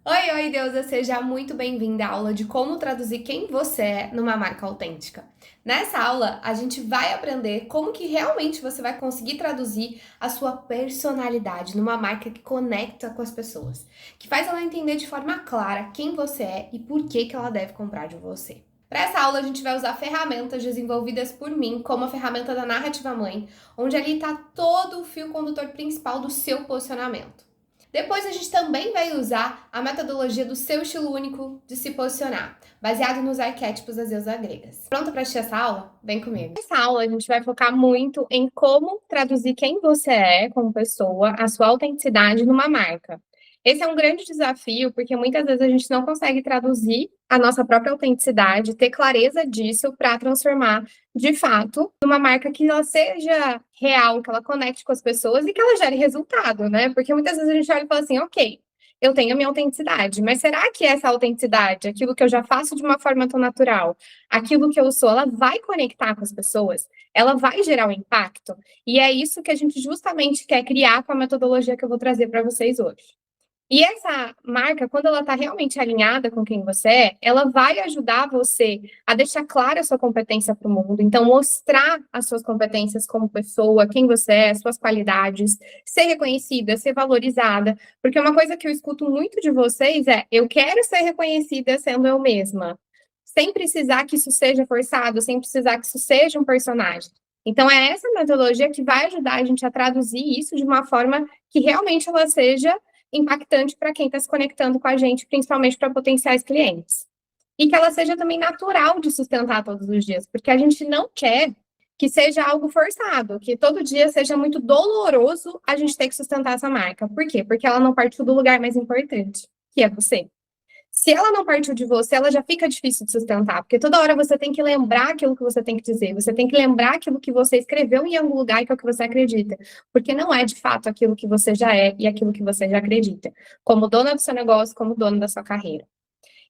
Oi, oi, deusa! Seja muito bem-vinda à aula de como traduzir quem você é numa marca autêntica. Nessa aula, a gente vai aprender como que realmente você vai conseguir traduzir a sua personalidade numa marca que conecta com as pessoas, que faz ela entender de forma clara quem você é e por que ela deve comprar de você. Para essa aula, a gente vai usar ferramentas desenvolvidas por mim, como a ferramenta da Narrativa Mãe, onde ali está todo o fio condutor principal do seu posicionamento. Depois a gente também vai usar a metodologia do seu estilo único de se posicionar, baseado nos arquétipos das deusas gregas. Pronta para assistir essa aula? Vem comigo. Nessa aula a gente vai focar muito em como traduzir quem você é como pessoa, a sua autenticidade numa marca. Esse é um grande desafio, porque muitas vezes a gente não consegue traduzir a nossa própria autenticidade, ter clareza disso para transformar de fato, uma marca que ela seja real, que ela conecte com as pessoas e que ela gere resultado, né? Porque muitas vezes a gente olha e fala assim, ok, eu tenho a minha autenticidade, mas será que essa autenticidade, aquilo que eu já faço de uma forma tão natural, aquilo que eu sou, ela vai conectar com as pessoas? Ela vai gerar um impacto? E é isso que a gente justamente quer criar com a metodologia que eu vou trazer para vocês hoje. E essa marca, quando ela está realmente alinhada com quem você é, ela vai ajudar você a deixar clara a sua competência para o mundo. Então, mostrar as suas competências como pessoa, quem você é, suas qualidades, ser reconhecida, ser valorizada. Porque uma coisa que eu escuto muito de vocês é: eu quero ser reconhecida sendo eu mesma, sem precisar que isso seja forçado, sem precisar que isso seja um personagem. Então, é essa metodologia que vai ajudar a gente a traduzir isso de uma forma que realmente ela seja impactante para quem está se conectando com a gente, principalmente para potenciais clientes. E que ela seja também natural de sustentar todos os dias, porque a gente não quer que seja algo forçado, que todo dia seja muito doloroso a gente ter que sustentar essa marca. Por quê? Porque ela não partiu do lugar mais importante, que é você. Se ela não partiu de você, ela já fica difícil de sustentar, porque toda hora você tem que lembrar aquilo que você tem que dizer, você tem que lembrar aquilo que você escreveu em algum lugar que é o que você acredita, porque não é de fato aquilo que você já é e aquilo que você já acredita, como dona do seu negócio, como dono da sua carreira.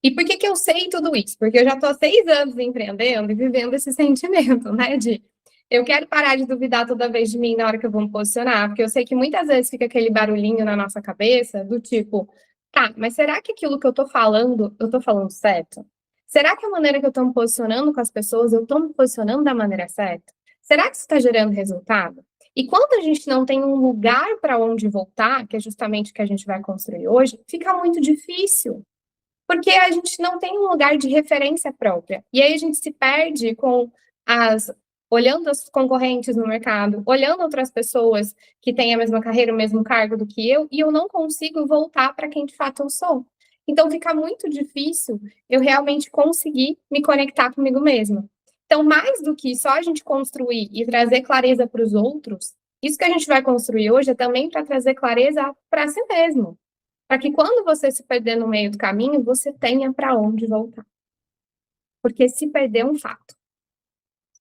E por que que eu sei tudo isso? Porque eu já estou há 6 anos empreendendo e vivendo esse sentimento, né, de eu quero parar de duvidar toda vez de mim na hora que eu vou me posicionar, porque eu sei que muitas vezes fica aquele barulhinho na nossa cabeça do tipo, tá, mas será que aquilo que eu tô falando certo? Será que a maneira que eu tô me posicionando com as pessoas, eu tô me posicionando da maneira certa? Será que isso está gerando resultado? E quando a gente não tem um lugar para onde voltar, que é justamente o que a gente vai construir hoje, fica muito difícil, porque a gente não tem um lugar de referência própria. E aí a gente se perde com as olhando as concorrentes no mercado, olhando outras pessoas que têm a mesma carreira, o mesmo cargo do que eu, e eu não consigo voltar para quem de fato eu sou. Então fica muito difícil eu realmente conseguir me conectar comigo mesma. Então, mais do que só a gente construir e trazer clareza para os outros, isso que a gente vai construir hoje é também para trazer clareza para si mesmo, para que quando você se perder no meio do caminho, você tenha para onde voltar. Porque se perder é um fato.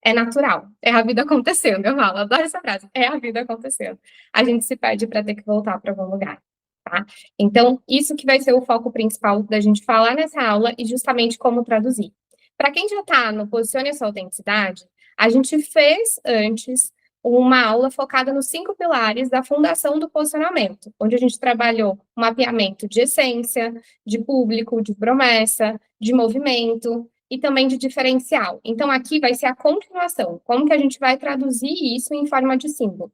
É natural. É a vida acontecendo. Eu falo, adoro essa frase. É a vida acontecendo. A gente se perde para ter que voltar para algum lugar. Tá? Então, isso que vai ser o foco principal da gente falar nessa aula e justamente como traduzir. Para quem já está no Posicione a Sua Autenticidade, a gente fez antes uma aula focada nos 5 pilares da fundação do posicionamento, onde a gente trabalhou o mapeamento de essência, de público, de promessa, de movimento e também de diferencial. Então, aqui vai ser a continuação, como que a gente vai traduzir isso em forma de símbolos.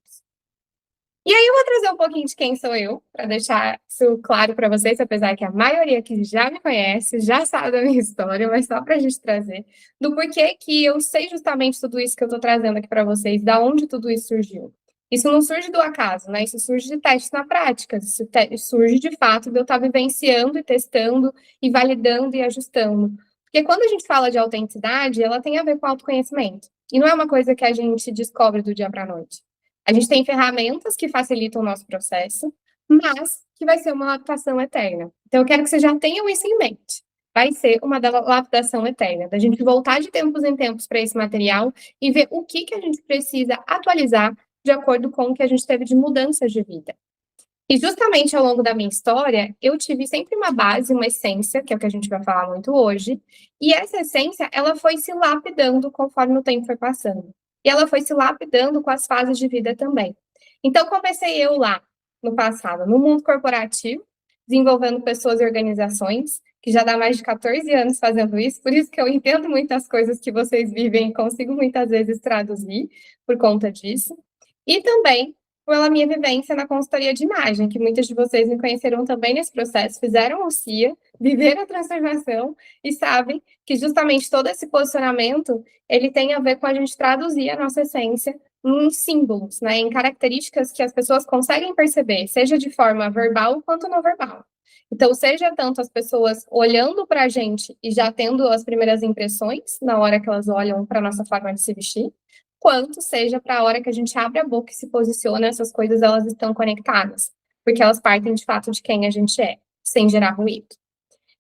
E aí eu vou trazer um pouquinho de quem sou eu, para deixar isso claro para vocês, apesar que a maioria aqui já me conhece, já sabe da minha história, mas só para a gente trazer, do porquê que eu sei justamente tudo isso que eu estou trazendo aqui para vocês, da onde tudo isso surgiu. Isso não surge do acaso, né? Isso surge de testes na prática, isso surge de fato de eu estar vivenciando e testando e validando e ajustando. Porque quando a gente fala de autenticidade, ela tem a ver com autoconhecimento. E não é uma coisa que a gente descobre do dia para a noite. A gente tem ferramentas que facilitam o nosso processo, mas que vai ser uma lapidação eterna. Então, eu quero que vocês já tenham isso em mente. Vai ser uma lapidação eterna, da gente voltar de tempos em tempos para esse material e ver o que a gente precisa atualizar de acordo com o que a gente teve de mudanças de vida. E justamente ao longo da minha história, eu tive sempre uma base, uma essência, que é o que a gente vai falar muito hoje, e essa essência, ela foi se lapidando conforme o tempo foi passando. E ela foi se lapidando com as fases de vida também. Então, comecei eu lá, no passado, no mundo corporativo, desenvolvendo pessoas e organizações, que já dá mais de 14 anos fazendo isso, por isso que eu entendo muitas coisas que vocês vivem e consigo muitas vezes traduzir por conta disso. E também pela minha vivência na consultoria de imagem, que muitas de vocês me conheceram também nesse processo, fizeram o CIA, viveram a transformação e sabem que justamente todo esse posicionamento, ele tem a ver com a gente traduzir a nossa essência em símbolos, né, em características que as pessoas conseguem perceber, seja de forma verbal quanto não verbal. Então, seja tanto as pessoas olhando para a gente e já tendo as primeiras impressões na hora que elas olham para a nossa forma de se vestir, quanto seja para a hora que a gente abre a boca e se posiciona, essas coisas elas estão conectadas, porque elas partem de fato de quem a gente é, sem gerar ruído.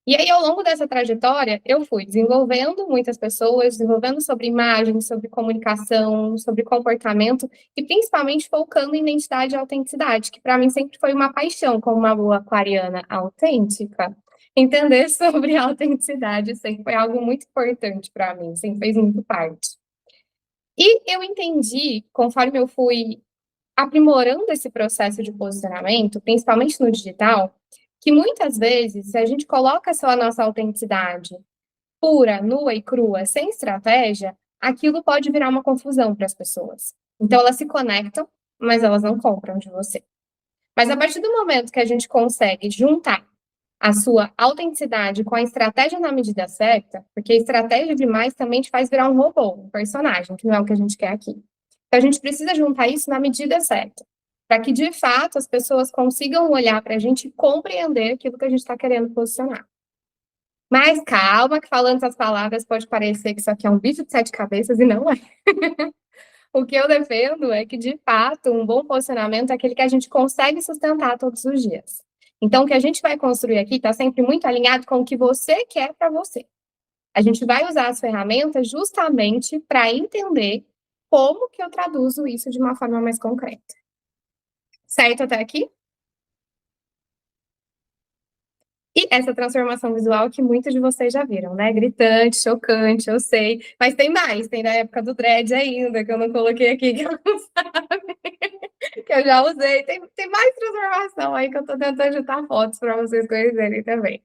E aí, ao longo dessa trajetória, eu fui desenvolvendo muitas pessoas, desenvolvendo sobre imagem, sobre comunicação, sobre comportamento, e principalmente focando em identidade e autenticidade, que para mim sempre foi uma paixão, como uma boa aquariana autêntica. Entender sobre a autenticidade sempre foi algo muito importante para mim, sempre fez muito parte. E eu entendi, conforme eu fui aprimorando esse processo de posicionamento, principalmente no digital, que muitas vezes, se a gente coloca só a nossa autenticidade pura, nua e crua, sem estratégia, aquilo pode virar uma confusão para as pessoas. Então, elas se conectam, mas elas não compram de você. Mas a partir do momento que a gente consegue juntar a sua autenticidade com a estratégia na medida certa, porque a estratégia demais também te faz virar um robô, um personagem, que não é o que a gente quer aqui. Então, a gente precisa juntar isso na medida certa, para que, de fato, as pessoas consigam olhar para a gente e compreender aquilo que a gente está querendo posicionar. Mas calma, que falando essas palavras pode parecer que isso aqui é um bicho de 7 cabeças, e não é. O que eu defendo é que, de fato, um bom posicionamento é aquele que a gente consegue sustentar todos os dias. Então, o que a gente vai construir aqui está sempre muito alinhado com o que você quer para você. A gente vai usar as ferramentas justamente para entender como que eu traduzo isso de uma forma mais concreta. Certo até aqui? E essa transformação visual que muitos de vocês já viram, né? Gritante, chocante, eu sei. Mas tem mais, tem da época do dread ainda, que eu não coloquei aqui, que eu não sabe, que eu já usei. Tem mais transformação aí que eu tô tentando juntar fotos para vocês conhecerem também.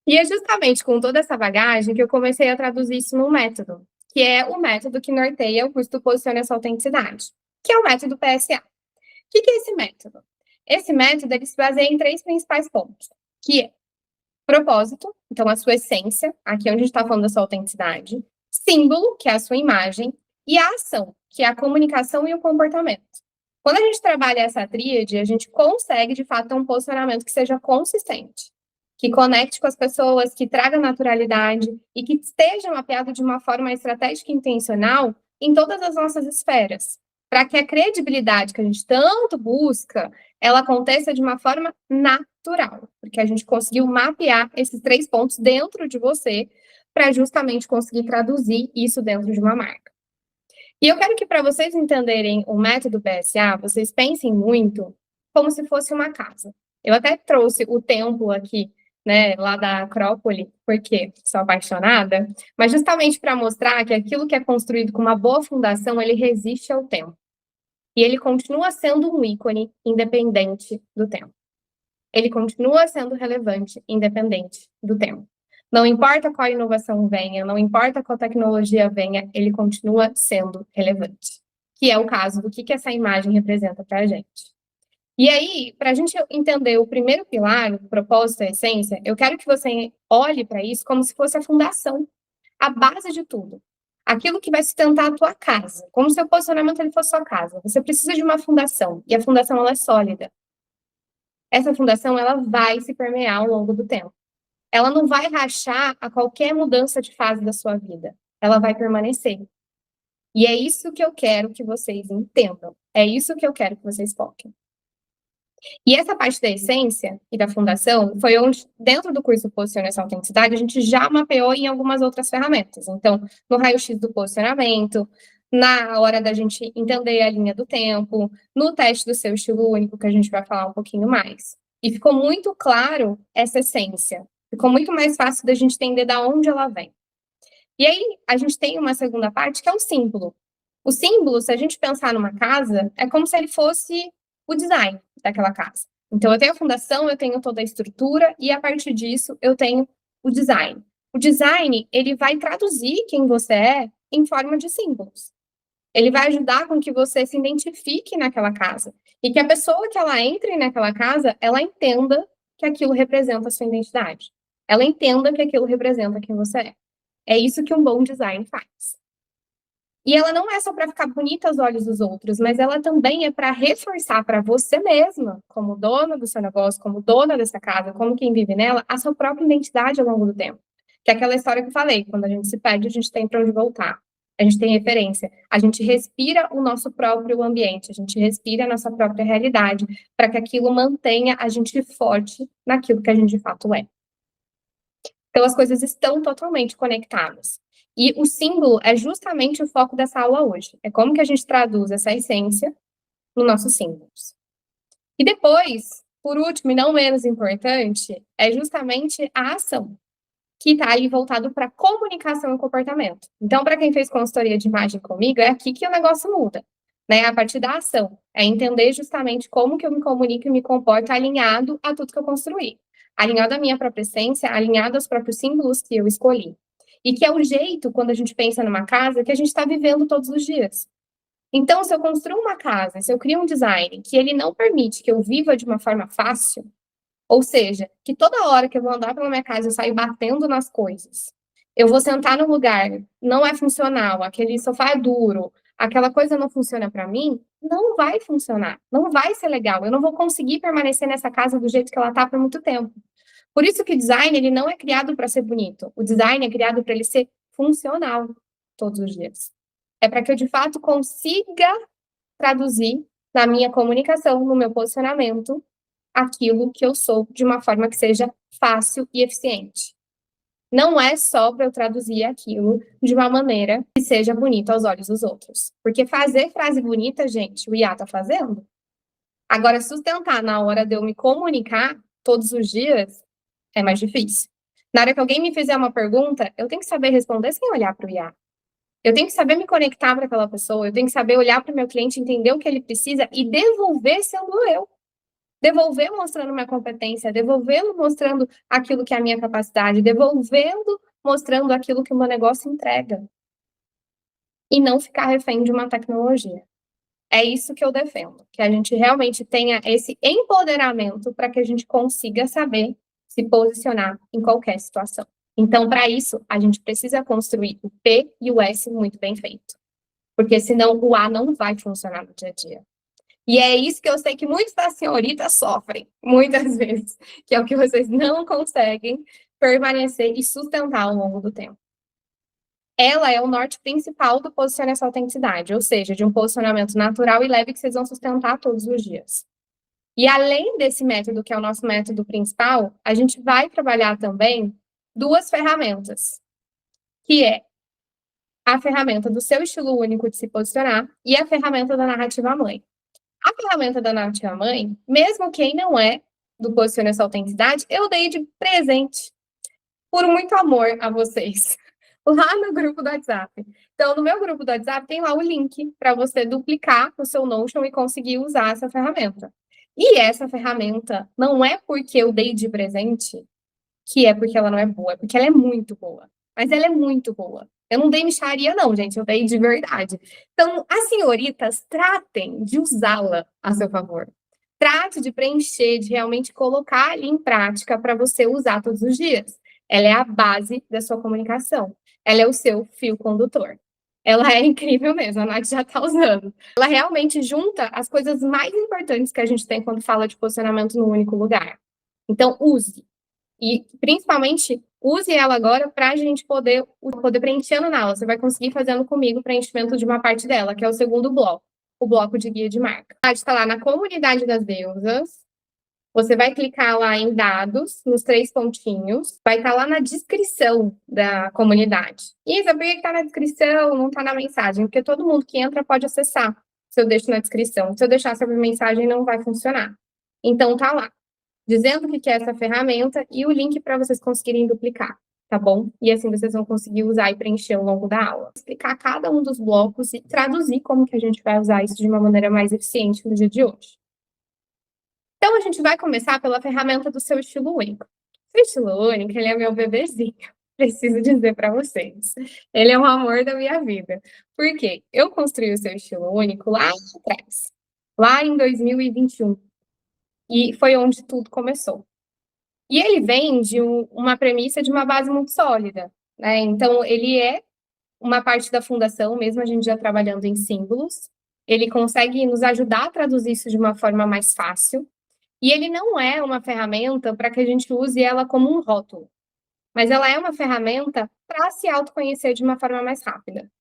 E é justamente com toda essa bagagem que eu comecei a traduzir isso num método, que é o método que norteia o curso do Posicione Essa Autenticidade, que é o método PSA. O que é esse método? Esse método ele se baseia em 3 principais pontos, que é propósito, então a sua essência, aqui onde a gente está falando da sua autenticidade, símbolo, que é a sua imagem, e a ação, que é a comunicação e o comportamento. Quando a gente trabalha essa tríade, a gente consegue, de fato, ter um posicionamento que seja consistente, que conecte com as pessoas, que traga naturalidade e que esteja mapeado de uma forma estratégica e intencional em todas as nossas esferas, para que a credibilidade que a gente tanto busca, ela aconteça de uma forma natural, porque a gente conseguiu mapear esses 3 pontos dentro de você para justamente conseguir traduzir isso dentro de uma marca. E eu quero que para vocês entenderem o método PSA, vocês pensem muito como se fosse uma casa. Eu até trouxe o templo aqui, né, lá da Acrópole, porque sou apaixonada, mas justamente para mostrar que aquilo que é construído com uma boa fundação, ele resiste ao tempo. E ele continua sendo um ícone independente do tempo. Ele continua sendo relevante independente do tempo. Não importa qual inovação venha, não importa qual tecnologia venha, ele continua sendo relevante. Que é o caso do que essa imagem representa para a gente. E aí, para a gente entender o primeiro pilar, o propósito, a essência, eu quero que você olhe para isso como se fosse a fundação, a base de tudo. Aquilo que vai sustentar a tua casa, como se o posicionamento ele fosse sua casa. Você precisa de uma fundação, e a fundação ela é sólida. Essa fundação ela vai se permear ao longo do tempo. Ela não vai rachar a qualquer mudança de fase da sua vida. Ela vai permanecer. E é isso que eu quero que vocês entendam. É isso que eu quero que vocês foquem. E essa parte da essência e da fundação foi onde, dentro do curso Posicione Essa Autenticidade, a gente já mapeou em algumas outras ferramentas. Então, no raio-x do posicionamento, na hora da gente entender a linha do tempo, no teste do seu estilo único, que a gente vai falar um pouquinho mais. E ficou muito claro essa essência. Ficou muito mais fácil da gente entender de onde ela vem. E aí, a gente tem uma segunda parte, que é o símbolo. O símbolo, se a gente pensar numa casa, é como se ele fosse o design daquela casa. Então, eu tenho a fundação, eu tenho toda a estrutura e, a partir disso, eu tenho o design. O design, ele vai traduzir quem você é em forma de símbolos. Ele vai ajudar com que você se identifique naquela casa e que a pessoa que ela entre naquela casa, ela entenda que aquilo representa a sua identidade. Ela entenda que aquilo representa quem você é. É isso que um bom design faz. E ela não é só para ficar bonita aos olhos dos outros, mas ela também é para reforçar para você mesma, como dona do seu negócio, como dona dessa casa, como quem vive nela, a sua própria identidade ao longo do tempo. Que é aquela história que eu falei, quando a gente se perde, a gente tem para onde voltar. A gente tem referência, a gente respira o nosso próprio ambiente, a gente respira a nossa própria realidade, para que aquilo mantenha a gente forte naquilo que a gente de fato é. Então, as coisas estão totalmente conectadas. E o símbolo é justamente o foco dessa aula hoje. É como que a gente traduz essa essência nos nossos símbolos. E depois, por último e não menos importante, é justamente a ação, que está ali voltado para comunicação e comportamento. Então, para quem fez consultoria de imagem comigo, é aqui que o negócio muda, né? A partir da ação. É entender justamente como que eu me comunico e me comporto alinhado a tudo que eu construí. Alinhado à minha própria essência, alinhado aos próprios símbolos que eu escolhi. E que é o jeito, quando a gente pensa numa casa, que a gente está vivendo todos os dias. Então, se eu construo uma casa, se eu crio um design que ele não permite que eu viva de uma forma fácil, ou seja, que toda hora que eu vou andar pela minha casa eu saio batendo nas coisas, eu vou sentar no lugar, não é funcional, aquele sofá é duro, aquela coisa não funciona para mim, não vai funcionar, não vai ser legal, eu não vou conseguir permanecer nessa casa do jeito que ela está por muito tempo. Por isso que o design, ele não é criado para ser bonito. O design é criado para ele ser funcional todos os dias. É para que eu, de fato, consiga traduzir na minha comunicação, no meu posicionamento, aquilo que eu sou de uma forma que seja fácil e eficiente. Não é só para eu traduzir aquilo de uma maneira que seja bonita aos olhos dos outros. Porque fazer frase bonita, gente, o IA tá fazendo. Agora, sustentar na hora de eu me comunicar todos os dias, é mais difícil. Na hora que alguém me fizer uma pergunta, eu tenho que saber responder sem olhar para o IA. Eu tenho que saber me conectar para aquela pessoa, eu tenho que saber olhar para o meu cliente, entender o que ele precisa e devolver sendo eu. Devolver mostrando minha competência, devolvendo mostrando aquilo que é a minha capacidade, devolvendo mostrando aquilo que o meu negócio entrega. E não ficar refém de uma tecnologia. É isso que eu defendo, que a gente realmente tenha esse empoderamento para que a gente consiga saber se posicionar em qualquer situação. Então, para isso, a gente precisa construir o P e o S muito bem feito. Porque senão o A não vai funcionar no dia a dia. E é isso que eu sei que muitas das senhoritas sofrem, muitas vezes, que é o que vocês não conseguem permanecer e sustentar ao longo do tempo. Ela é o norte principal do posicionamento essa autenticidade, ou seja, de um posicionamento natural e leve que vocês vão sustentar todos os dias. E além desse método, que é o nosso método principal, a gente vai trabalhar também duas ferramentas, que é a ferramenta do seu estilo único de se posicionar e a ferramenta da narrativa mãe. A ferramenta da narrativa mãe, mesmo quem não é do Posicione essa autenticidade, eu dei de presente por muito amor a vocês, lá no grupo do WhatsApp. Então, no meu grupo do WhatsApp tem lá o link para você duplicar o seu Notion e conseguir usar essa ferramenta. E essa ferramenta não é porque eu dei de presente que é porque ela não é boa, é porque ela é muito boa. Mas ela é muito boa. Eu não dei mixaria, não, gente, eu dei de verdade. Então, as senhoritas, tratem de usá-la a seu favor. Trate de preencher, de realmente colocar ali em prática para você usar todos os dias. Ela é a base da sua comunicação. Ela é o seu fio condutor. Ela é incrível mesmo, a Nath já está usando. Ela realmente junta as coisas mais importantes que a gente tem quando fala de posicionamento no único lugar. Então, use. E, principalmente, use ela agora para a gente poder preenchendo na aula. Você vai conseguir fazendo comigo o preenchimento de uma parte dela, que é o segundo bloco, o bloco de guia de marca. Está lá na comunidade das deusas. Você vai clicar lá em dados, nos 3 pontinhos. Vai estar lá na descrição da comunidade. Isa, por que está na descrição, não está na mensagem? Porque todo mundo que entra pode acessar, se eu deixo na descrição. Se eu deixar sobre mensagem, não vai funcionar. Então, tá lá, dizendo o que é essa ferramenta e o link para vocês conseguirem duplicar, tá bom? E assim vocês vão conseguir usar e preencher ao longo da aula. Explicar cada um dos blocos e traduzir como que a gente vai usar isso de uma maneira mais eficiente no dia de hoje. Então, a gente vai começar pela ferramenta do seu estilo único. Seu estilo único, ele é meu bebezinho, preciso dizer para vocês. Ele é o amor da minha vida. Por quê? Eu construí o seu estilo único lá atrás, lá em 2021, e foi onde tudo começou. E ele vem de uma premissa de uma base muito sólida, né? Então, ele é uma parte da fundação, mesmo a gente já trabalhando em símbolos, ele consegue nos ajudar a traduzir isso de uma forma mais fácil, e ele não é uma ferramenta para que a gente use ela como um rótulo, mas ela é uma ferramenta para se autoconhecer de uma forma mais rápida.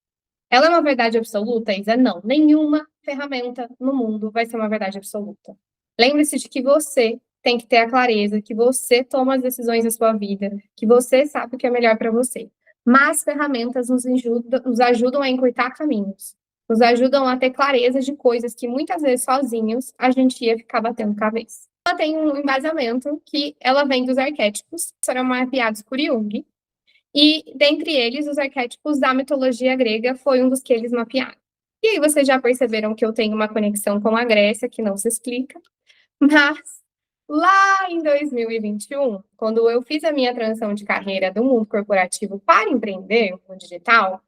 Ela é uma verdade absoluta, Isa? Não. Nenhuma ferramenta no mundo vai ser uma verdade absoluta. Lembre-se de que você tem que ter a clareza, que você toma as decisões da sua vida, que você sabe o que é melhor para você. Mas ferramentas nos ajudam a encurtar caminhos, nos ajudam a ter clareza de coisas que muitas vezes sozinhos a gente ia ficar batendo cabeça. Ela tem um embasamento que ela vem dos arquétipos, que foram mapeados por Jung, e dentre eles, os arquétipos da mitologia grega foi um dos que eles mapearam. E aí vocês já perceberam que eu tenho uma conexão com a Grécia que não se explica, mas lá em 2021, quando eu fiz a minha transição de carreira do mundo corporativo para empreender no digital,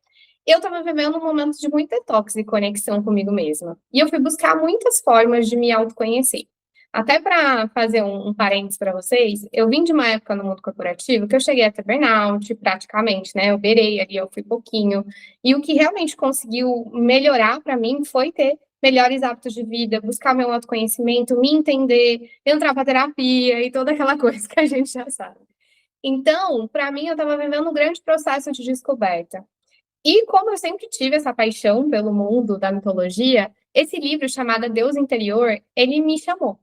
eu estava vivendo um momento de muito detox e conexão comigo mesma. E eu fui buscar muitas formas de me autoconhecer. Até para fazer um parênteses para vocês, eu vim de uma época no mundo corporativo que eu cheguei a ter burnout, praticamente, né? Eu beirei ali, eu fui pouquinho. E o que realmente conseguiu melhorar para mim foi ter melhores hábitos de vida, buscar meu autoconhecimento, me entender, entrar para terapia e toda aquela coisa que a gente já sabe. Então, para mim, eu estava vivendo um grande processo de descoberta. E como eu sempre tive essa paixão pelo mundo da mitologia, esse livro chamado Deus Interior, ele me chamou.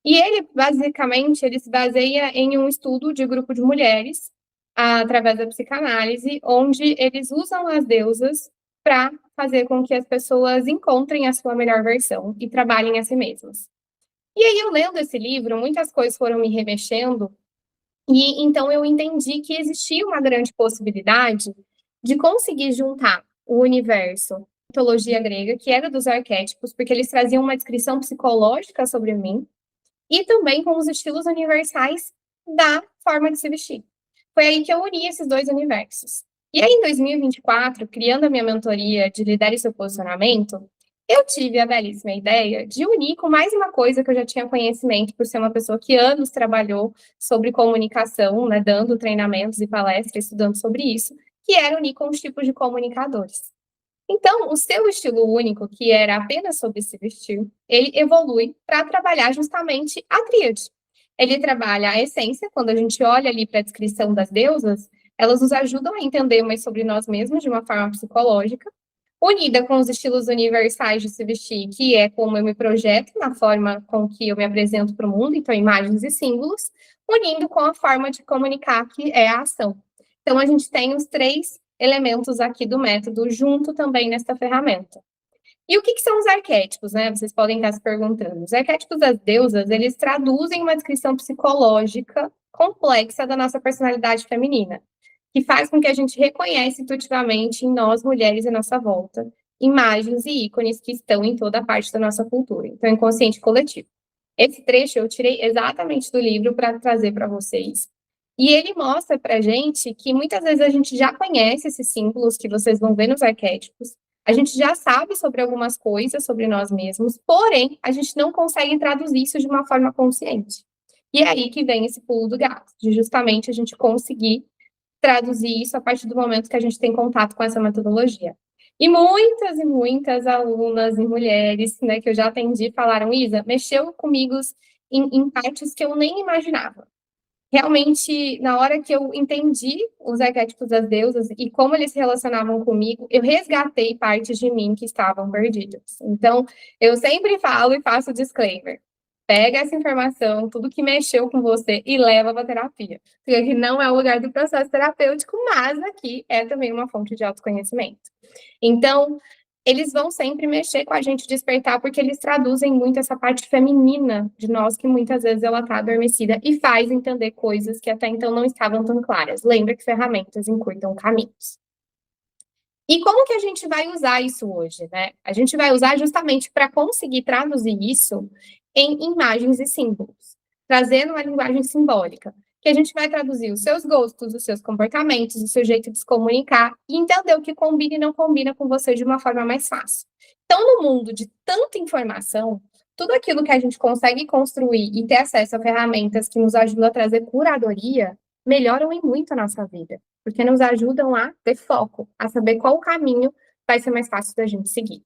E ele, basicamente, ele se baseia em um estudo de grupo de mulheres, através da psicanálise, onde eles usam as deusas para fazer com que as pessoas encontrem a sua melhor versão e trabalhem a si mesmas. E aí, eu lendo esse livro, muitas coisas foram me remexendo, e então eu entendi que existia uma grande possibilidade de conseguir juntar o universo mitologia grega, que era dos arquétipos, porque eles traziam uma descrição psicológica sobre mim, e também com os estilos universais da forma de se vestir. Foi aí que eu uni esses dois universos. E aí, em 2024, criando a minha mentoria de Lidere Seu Posicionamento, eu tive a belíssima ideia de unir com mais uma coisa que eu já tinha conhecimento, por ser uma pessoa que anos trabalhou sobre comunicação, né, dando treinamentos e palestras, estudando sobre isso, que era unir com os tipos de comunicadores. Então, o seu estilo único, que era apenas sobre se vestir, ele evolui para trabalhar justamente a tríade. Ele trabalha a essência, quando a gente olha ali para a descrição das deusas, elas nos ajudam a entender mais sobre nós mesmos de uma forma psicológica, unida com os estilos universais de se vestir, que é como eu me projeto na forma com que eu me apresento para o mundo, então imagens e símbolos, unindo com a forma de comunicar, que é a ação. Então, a gente tem os três elementos aqui do método junto também nesta ferramenta. E o que são os arquétipos, né? Vocês podem estar se perguntando. Os arquétipos das deusas, eles traduzem uma descrição psicológica complexa da nossa personalidade feminina, que faz com que a gente reconheça intuitivamente em nós, mulheres, à nossa volta, imagens e ícones que estão em toda a parte da nossa cultura. Então, inconsciente coletivo. Esse trecho eu tirei exatamente do livro para trazer para vocês. E ele mostra para a gente que muitas vezes a gente já conhece esses símbolos que vocês vão ver nos arquétipos, a gente já sabe sobre algumas coisas sobre nós mesmos, porém, a gente não consegue traduzir isso de uma forma consciente. E é aí que vem esse pulo do gato, de justamente a gente conseguir traduzir isso a partir do momento que a gente tem contato com essa metodologia. E muitas alunas e mulheres, né, que eu já atendi, falaram, Isa, mexeu comigo em partes que eu nem imaginava. Realmente, na hora que eu entendi os arquétipos das deusas e como eles se relacionavam comigo, eu resgatei partes de mim que estavam perdidas. Então, eu sempre falo e faço disclaimer. Pega essa informação, tudo que mexeu com você e leva para a terapia. Porque aqui não é o lugar do processo terapêutico, mas aqui é também uma fonte de autoconhecimento. Então, eles vão sempre mexer com a gente, despertar, porque eles traduzem muito essa parte feminina de nós, que muitas vezes ela está adormecida, e faz entender coisas que até então não estavam tão claras. Lembra que ferramentas encurtam caminhos. E como que a gente vai usar isso hoje, né? A gente vai usar justamente para conseguir traduzir isso em imagens e símbolos, trazendo uma linguagem simbólica, que a gente vai traduzir os seus gostos, os seus comportamentos, o seu jeito de se comunicar e entender o que combina e não combina com você de uma forma mais fácil. Então, no mundo de tanta informação, tudo aquilo que a gente consegue construir e ter acesso a ferramentas que nos ajudam a trazer curadoria, melhoram em muito a nossa vida, porque nos ajudam a ter foco, a saber qual o caminho vai ser mais fácil da gente seguir.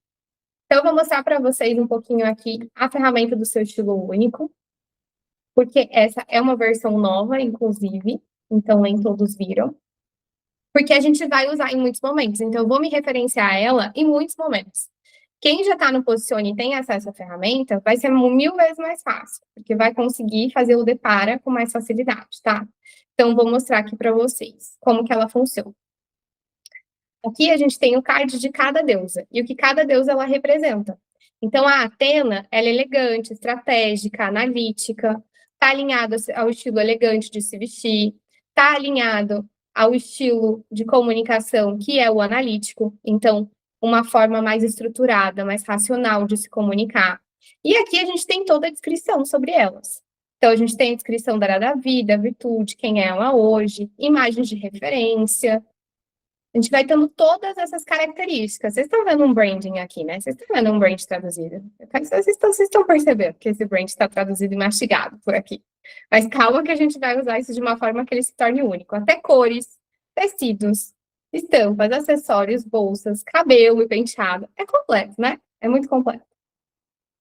Então, eu vou mostrar para vocês um pouquinho aqui a ferramenta do seu estilo único, porque essa é uma versão nova, inclusive, então nem todos viram, porque a gente vai usar em muitos momentos, então eu vou me referenciar a ela em muitos momentos. Quem já está no Posicione e tem acesso à ferramenta, vai ser 1000 vezes mais fácil, porque vai conseguir fazer o depara com mais facilidade, tá? Então, vou mostrar aqui para vocês como que ela funciona. Aqui a gente tem o card de cada deusa e o que cada deusa ela representa. Então, a Atena, ela é elegante, estratégica, analítica, está alinhado ao estilo elegante de se vestir, está alinhado ao estilo de comunicação, que é o analítico, então, uma forma mais estruturada, mais racional de se comunicar. E aqui a gente tem toda a descrição sobre elas. Então, a gente tem a descrição da vida, a virtude, quem é ela hoje, imagens de referência, a gente vai tendo todas essas características. Vocês estão vendo um branding aqui, né? Vocês estão vendo um brand traduzido. Vocês estão percebendo que esse brand está traduzido e mastigado por aqui. Mas calma que a gente vai usar isso de uma forma que ele se torne único. Até cores, tecidos, estampas, acessórios, bolsas, cabelo e penteado. É completo, né? É muito completo.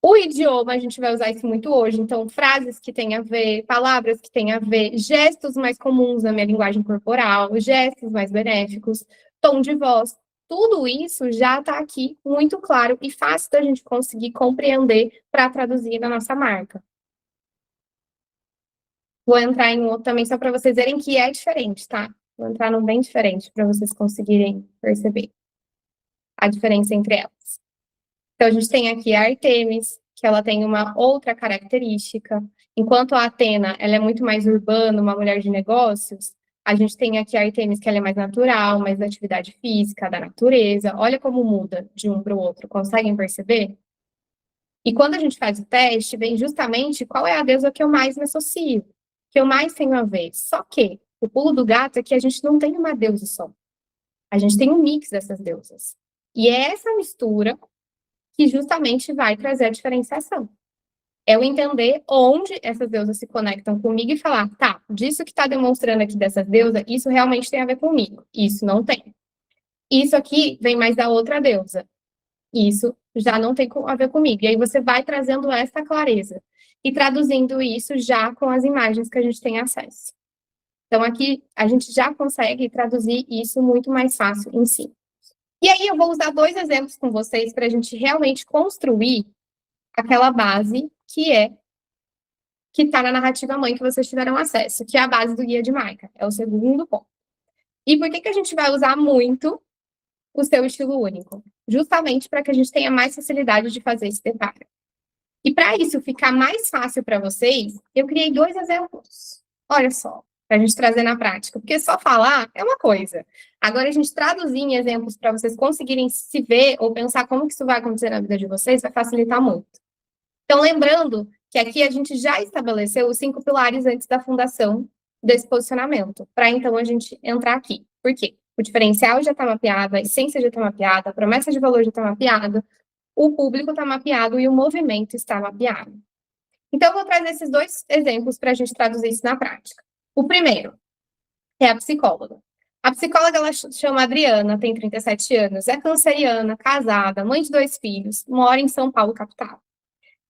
O idioma, a gente vai usar isso muito hoje, então frases que têm a ver, palavras que têm a ver, gestos mais comuns na minha linguagem corporal, gestos mais benéficos, tom de voz, tudo isso já está aqui muito claro e fácil da gente conseguir compreender para traduzir na nossa marca. Vou entrar em outro também só para vocês verem que é diferente, tá? Vou entrar num bem diferente para vocês conseguirem perceber a diferença entre elas. Então, a gente tem aqui a Artemis, que ela tem uma outra característica. Enquanto a Atena, ela é muito mais urbana, uma mulher de negócios, a gente tem aqui a Artemis, que ela é mais natural, mais da atividade física, da natureza. Olha como muda de um para o outro. Conseguem perceber? E quando a gente faz o teste, vem justamente qual é a deusa que eu mais me associo, que eu mais tenho a ver. Só que o pulo do gato é que a gente não tem uma deusa só. A gente tem um mix dessas deusas. E é essa mistura que justamente vai trazer a diferenciação. É eu entender onde essas deusas se conectam comigo e falar, tá, disso que está demonstrando aqui dessas deusas, isso realmente tem a ver comigo. Isso não tem. Isso aqui vem mais da outra deusa. Isso já não tem a ver comigo. E aí você vai trazendo essa clareza e traduzindo isso já com as imagens que a gente tem acesso. Então, aqui a gente já consegue traduzir isso muito mais fácil em si. E aí eu vou usar 2 exemplos com vocês para a gente realmente construir aquela base que está na narrativa mãe que vocês tiveram acesso, que é a base do guia de marca. É o segundo ponto. E por que a gente vai usar muito o seu estilo único? Justamente para que a gente tenha mais facilidade de fazer esse deparo. E para isso ficar mais fácil para vocês, eu criei 2 exemplos. Olha só, para a gente trazer na prática. Porque só falar é uma coisa. Agora, a gente traduzir em exemplos para vocês conseguirem se ver ou pensar como que isso vai acontecer na vida de vocês, vai facilitar muito. Então, lembrando que aqui a gente já estabeleceu os 5 pilares antes da fundação desse posicionamento, para então a gente entrar aqui. Por quê? O diferencial já está mapeado, a essência já está mapeada, a promessa de valor já está mapeada, o público está mapeado e o movimento está mapeado. Então, eu vou trazer esses 2 exemplos para a gente traduzir isso na prática. O primeiro é a psicóloga. A psicóloga, ela chama Adriana, tem 37 anos, é canceriana, casada, mãe de 2 filhos, mora em São Paulo, capital.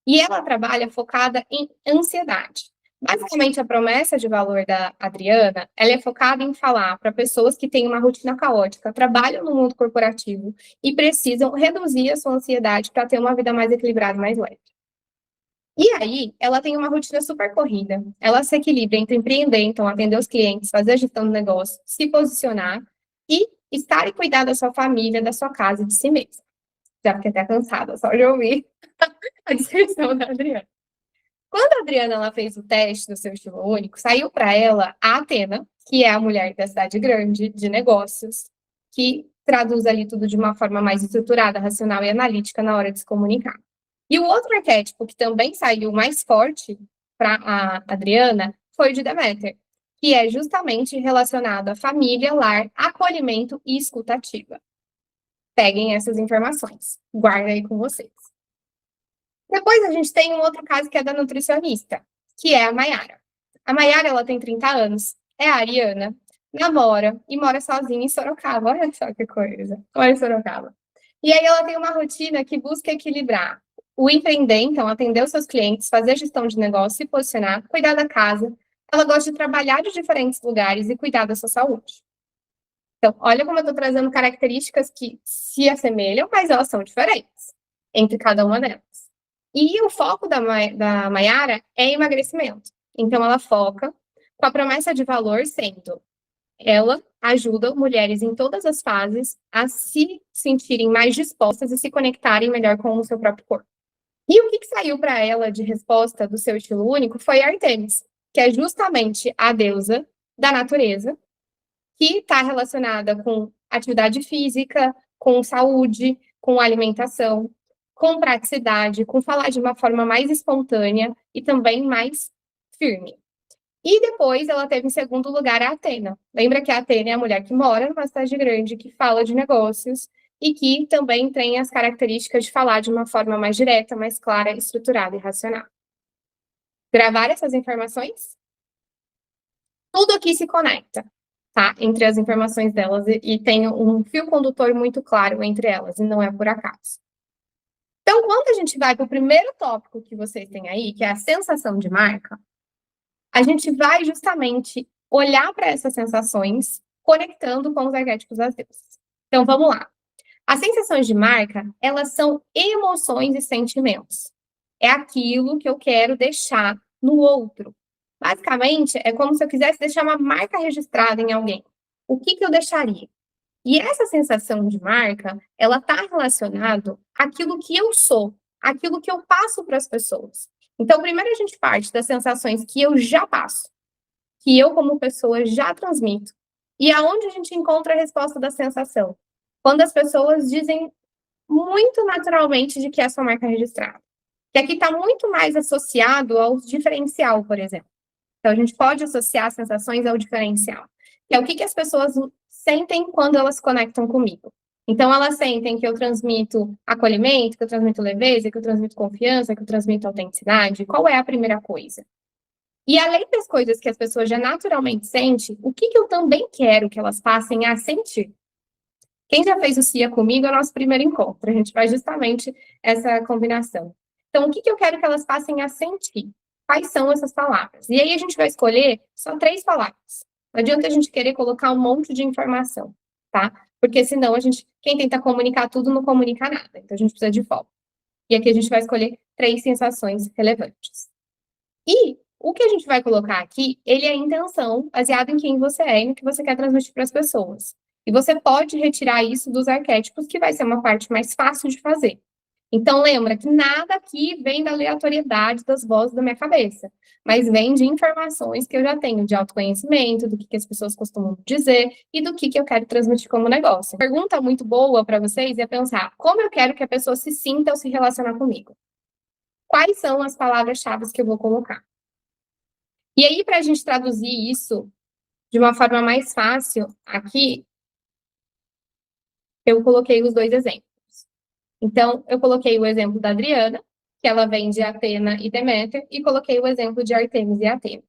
E ela trabalha focada em ansiedade. Basicamente, a promessa de valor da Adriana, ela é focada em falar para pessoas que têm uma rotina caótica, trabalham no mundo corporativo e precisam reduzir a sua ansiedade para ter uma vida mais equilibrada, mais leve. E aí, ela tem uma rotina super corrida. Ela se equilibra entre empreender, então atender os clientes, fazer a gestão do negócio, se posicionar e estar e cuidar da sua família, da sua casa e de si mesma. Já fiquei até cansada, só de ouvir a descrição da Adriana. Quando a Adriana ela fez o teste do seu estilo único, saiu para ela a Atena, que é a mulher da cidade grande, de negócios, que traduz ali tudo de uma forma mais estruturada, racional e analítica na hora de se comunicar. E o outro arquétipo que também saiu mais forte para a Adriana foi o de Deméter, que é justamente relacionado à família, lar, acolhimento e escutativa. Peguem essas informações, guardem aí com vocês. Depois a gente tem um outro caso que é da nutricionista, que é a Maiara. A Maiara, ela tem 30 anos, é a ariana, namora e mora sozinha em Sorocaba. Olha só que coisa. Olha Sorocaba. E aí ela tem uma rotina que busca equilibrar o empreender, então atender os seus clientes, fazer gestão de negócio, se posicionar, cuidar da casa. Ela gosta de trabalhar de diferentes lugares e cuidar da sua saúde. Então, olha como eu estou trazendo características que se assemelham, mas elas são diferentes entre cada uma delas. E o foco da Maiara é emagrecimento. Então, ela foca com a promessa de valor sendo: ela ajuda mulheres em todas as fases a se sentirem mais dispostas e se conectarem melhor com o seu próprio corpo. E o que saiu para ela de resposta do seu estilo único foi a Artemis, que é justamente a deusa da natureza, que está relacionada com atividade física, com saúde, com alimentação, com praticidade, com falar de uma forma mais espontânea e também mais firme. E depois ela teve em segundo lugar a Atena. Lembra que a Atena é a mulher que mora numa cidade grande, que fala de negócios e que também tem as características de falar de uma forma mais direta, mais clara, estruturada e racional. Gravar essas informações? Tudo aqui se conecta, tá? Entre as informações delas e tem um fio condutor muito claro entre elas, e não é por acaso. Então, quando a gente vai para o primeiro tópico que vocês têm aí, que é a sensação de marca, a gente vai justamente olhar para essas sensações, conectando com os arquétipos das deusas. Então, vamos lá. As sensações de marca, elas são emoções e sentimentos. É aquilo que eu quero deixar no outro. Basicamente, é como se eu quisesse deixar uma marca registrada em alguém. O que eu deixaria? E essa sensação de marca, ela está relacionada àquilo que eu sou, àquilo que eu passo para as pessoas. Então, primeiro a gente parte das sensações que eu já passo, que eu como pessoa já transmito. E aonde a gente encontra a resposta da sensação? Quando as pessoas dizem muito naturalmente de que é a sua marca registrada. Que aqui está muito mais associado ao diferencial, por exemplo. Então, a gente pode associar sensações ao diferencial, que é o que as pessoas sentem quando elas se conectam comigo. Então, elas sentem que eu transmito acolhimento, que eu transmito leveza, que eu transmito confiança, que eu transmito autenticidade. Qual é a primeira coisa? E além das coisas que as pessoas já naturalmente sentem, o que eu também quero que elas passem a sentir? Quem já fez o CIA comigo é o nosso primeiro encontro. A gente faz justamente essa combinação. Então, o que eu quero que elas passem a sentir? Quais são essas palavras? E aí a gente vai escolher só 3 palavras. Não adianta a gente querer colocar um monte de informação, tá? Porque senão quem tenta comunicar tudo não comunica nada. Então a gente precisa de foco. E aqui a gente vai escolher 3 sensações relevantes. E o que a gente vai colocar aqui, ele é a intenção, baseado em quem você é e no que você quer transmitir para as pessoas. E você pode retirar isso dos arquétipos, que vai ser uma parte mais fácil de fazer. Então, lembra que nada aqui vem da aleatoriedade das vozes da minha cabeça, mas vem de informações que eu já tenho de autoconhecimento, do que as pessoas costumam dizer e do que eu quero transmitir como negócio. Pergunta muito boa para vocês é pensar como eu quero que a pessoa se sinta ao se relacionar comigo. Quais são as palavras-chave que eu vou colocar? E aí, para a gente traduzir isso de uma forma mais fácil, aqui, eu coloquei os 2 exemplos. Então, eu coloquei o exemplo da Adriana, que ela vem de Atena e Deméter, e coloquei o exemplo de Artemis e Atena.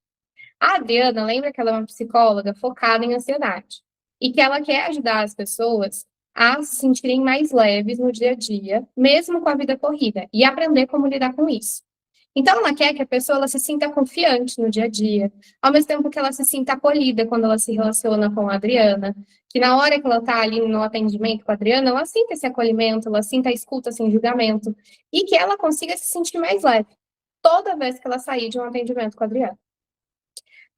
A Adriana, lembra que ela é uma psicóloga focada em ansiedade, e que ela quer ajudar as pessoas a se sentirem mais leves no dia a dia, mesmo com a vida corrida, e aprender como lidar com isso. Então, ela quer que a pessoa ela se sinta confiante no dia a dia, ao mesmo tempo que ela se sinta acolhida quando ela se relaciona com a Adriana, que na hora que ela está ali no atendimento com a Adriana, ela sinta esse acolhimento, ela sinta a escuta sem julgamento, e que ela consiga se sentir mais leve toda vez que ela sair de um atendimento com a Adriana.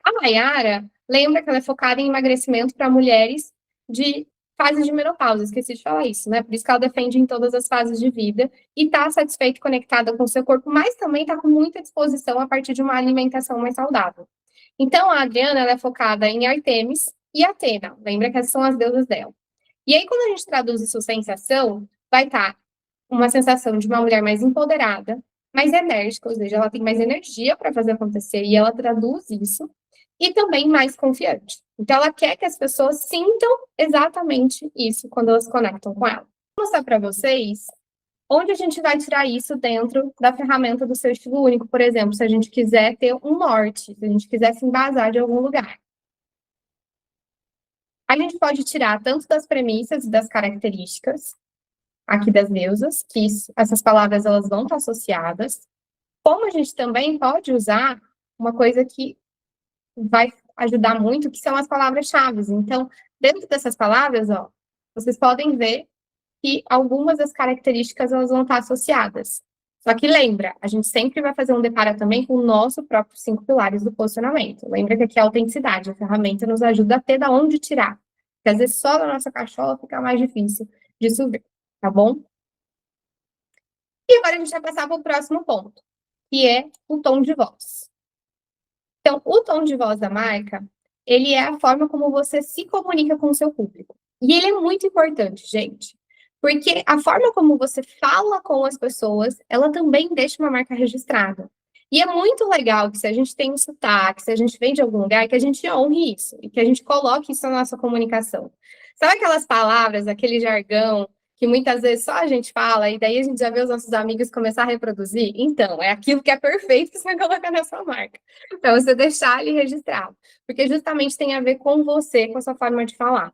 A Mayara, lembra que ela é focada em emagrecimento para mulheres de fase de menopausa, esqueci de falar isso, né? Por isso que ela defende em todas as fases de vida e está satisfeita e conectada com o seu corpo, mas também está com muita disposição a partir de uma alimentação mais saudável. Então, a Adriana, ela é focada em Artemis e Atena, lembra que essas são as deusas dela. E aí, quando a gente traduz isso sensação, vai estar uma sensação de uma mulher mais empoderada, mais enérgica, ou seja, ela tem mais energia para fazer acontecer e ela traduz isso, e também mais confiante. Então, ela quer que as pessoas sintam exatamente isso quando elas se conectam com ela. Vou mostrar para vocês onde a gente vai tirar isso dentro da ferramenta do seu estilo único, por exemplo, se a gente quiser ter um norte, se a gente quiser se embasar de algum lugar. A gente pode tirar tanto das premissas e das características, aqui das deusas, que essas palavras elas vão estar associadas, como a gente também pode usar uma coisa que vai ajudar muito, que são as palavras-chave. Então, dentro dessas palavras, ó, vocês podem ver que algumas das características elas vão estar associadas. Só que lembra, a gente sempre vai fazer um deparo também com o nosso próprio 5 pilares do posicionamento. Lembra que aqui é a autenticidade, a ferramenta nos ajuda a ter da onde tirar. Porque às vezes só da nossa cachola fica mais difícil de subir, tá bom? E agora a gente vai passar para o próximo ponto, que é o tom de voz. Então, o tom de voz da marca, ele é a forma como você se comunica com o seu público. E ele é muito importante, gente, porque a forma como você fala com as pessoas, ela também deixa uma marca registrada. E é muito legal que se a gente tem um sotaque, se a gente vem de algum lugar, que a gente honre isso e que a gente coloque isso na nossa comunicação. Sabe aquelas palavras, aquele jargão que muitas vezes só a gente fala e daí a gente já vê os nossos amigos começar a reproduzir? Então, é aquilo que é perfeito que você vai colocar na sua marca, para você deixar ali registrado, porque justamente tem a ver com você, com a sua forma de falar.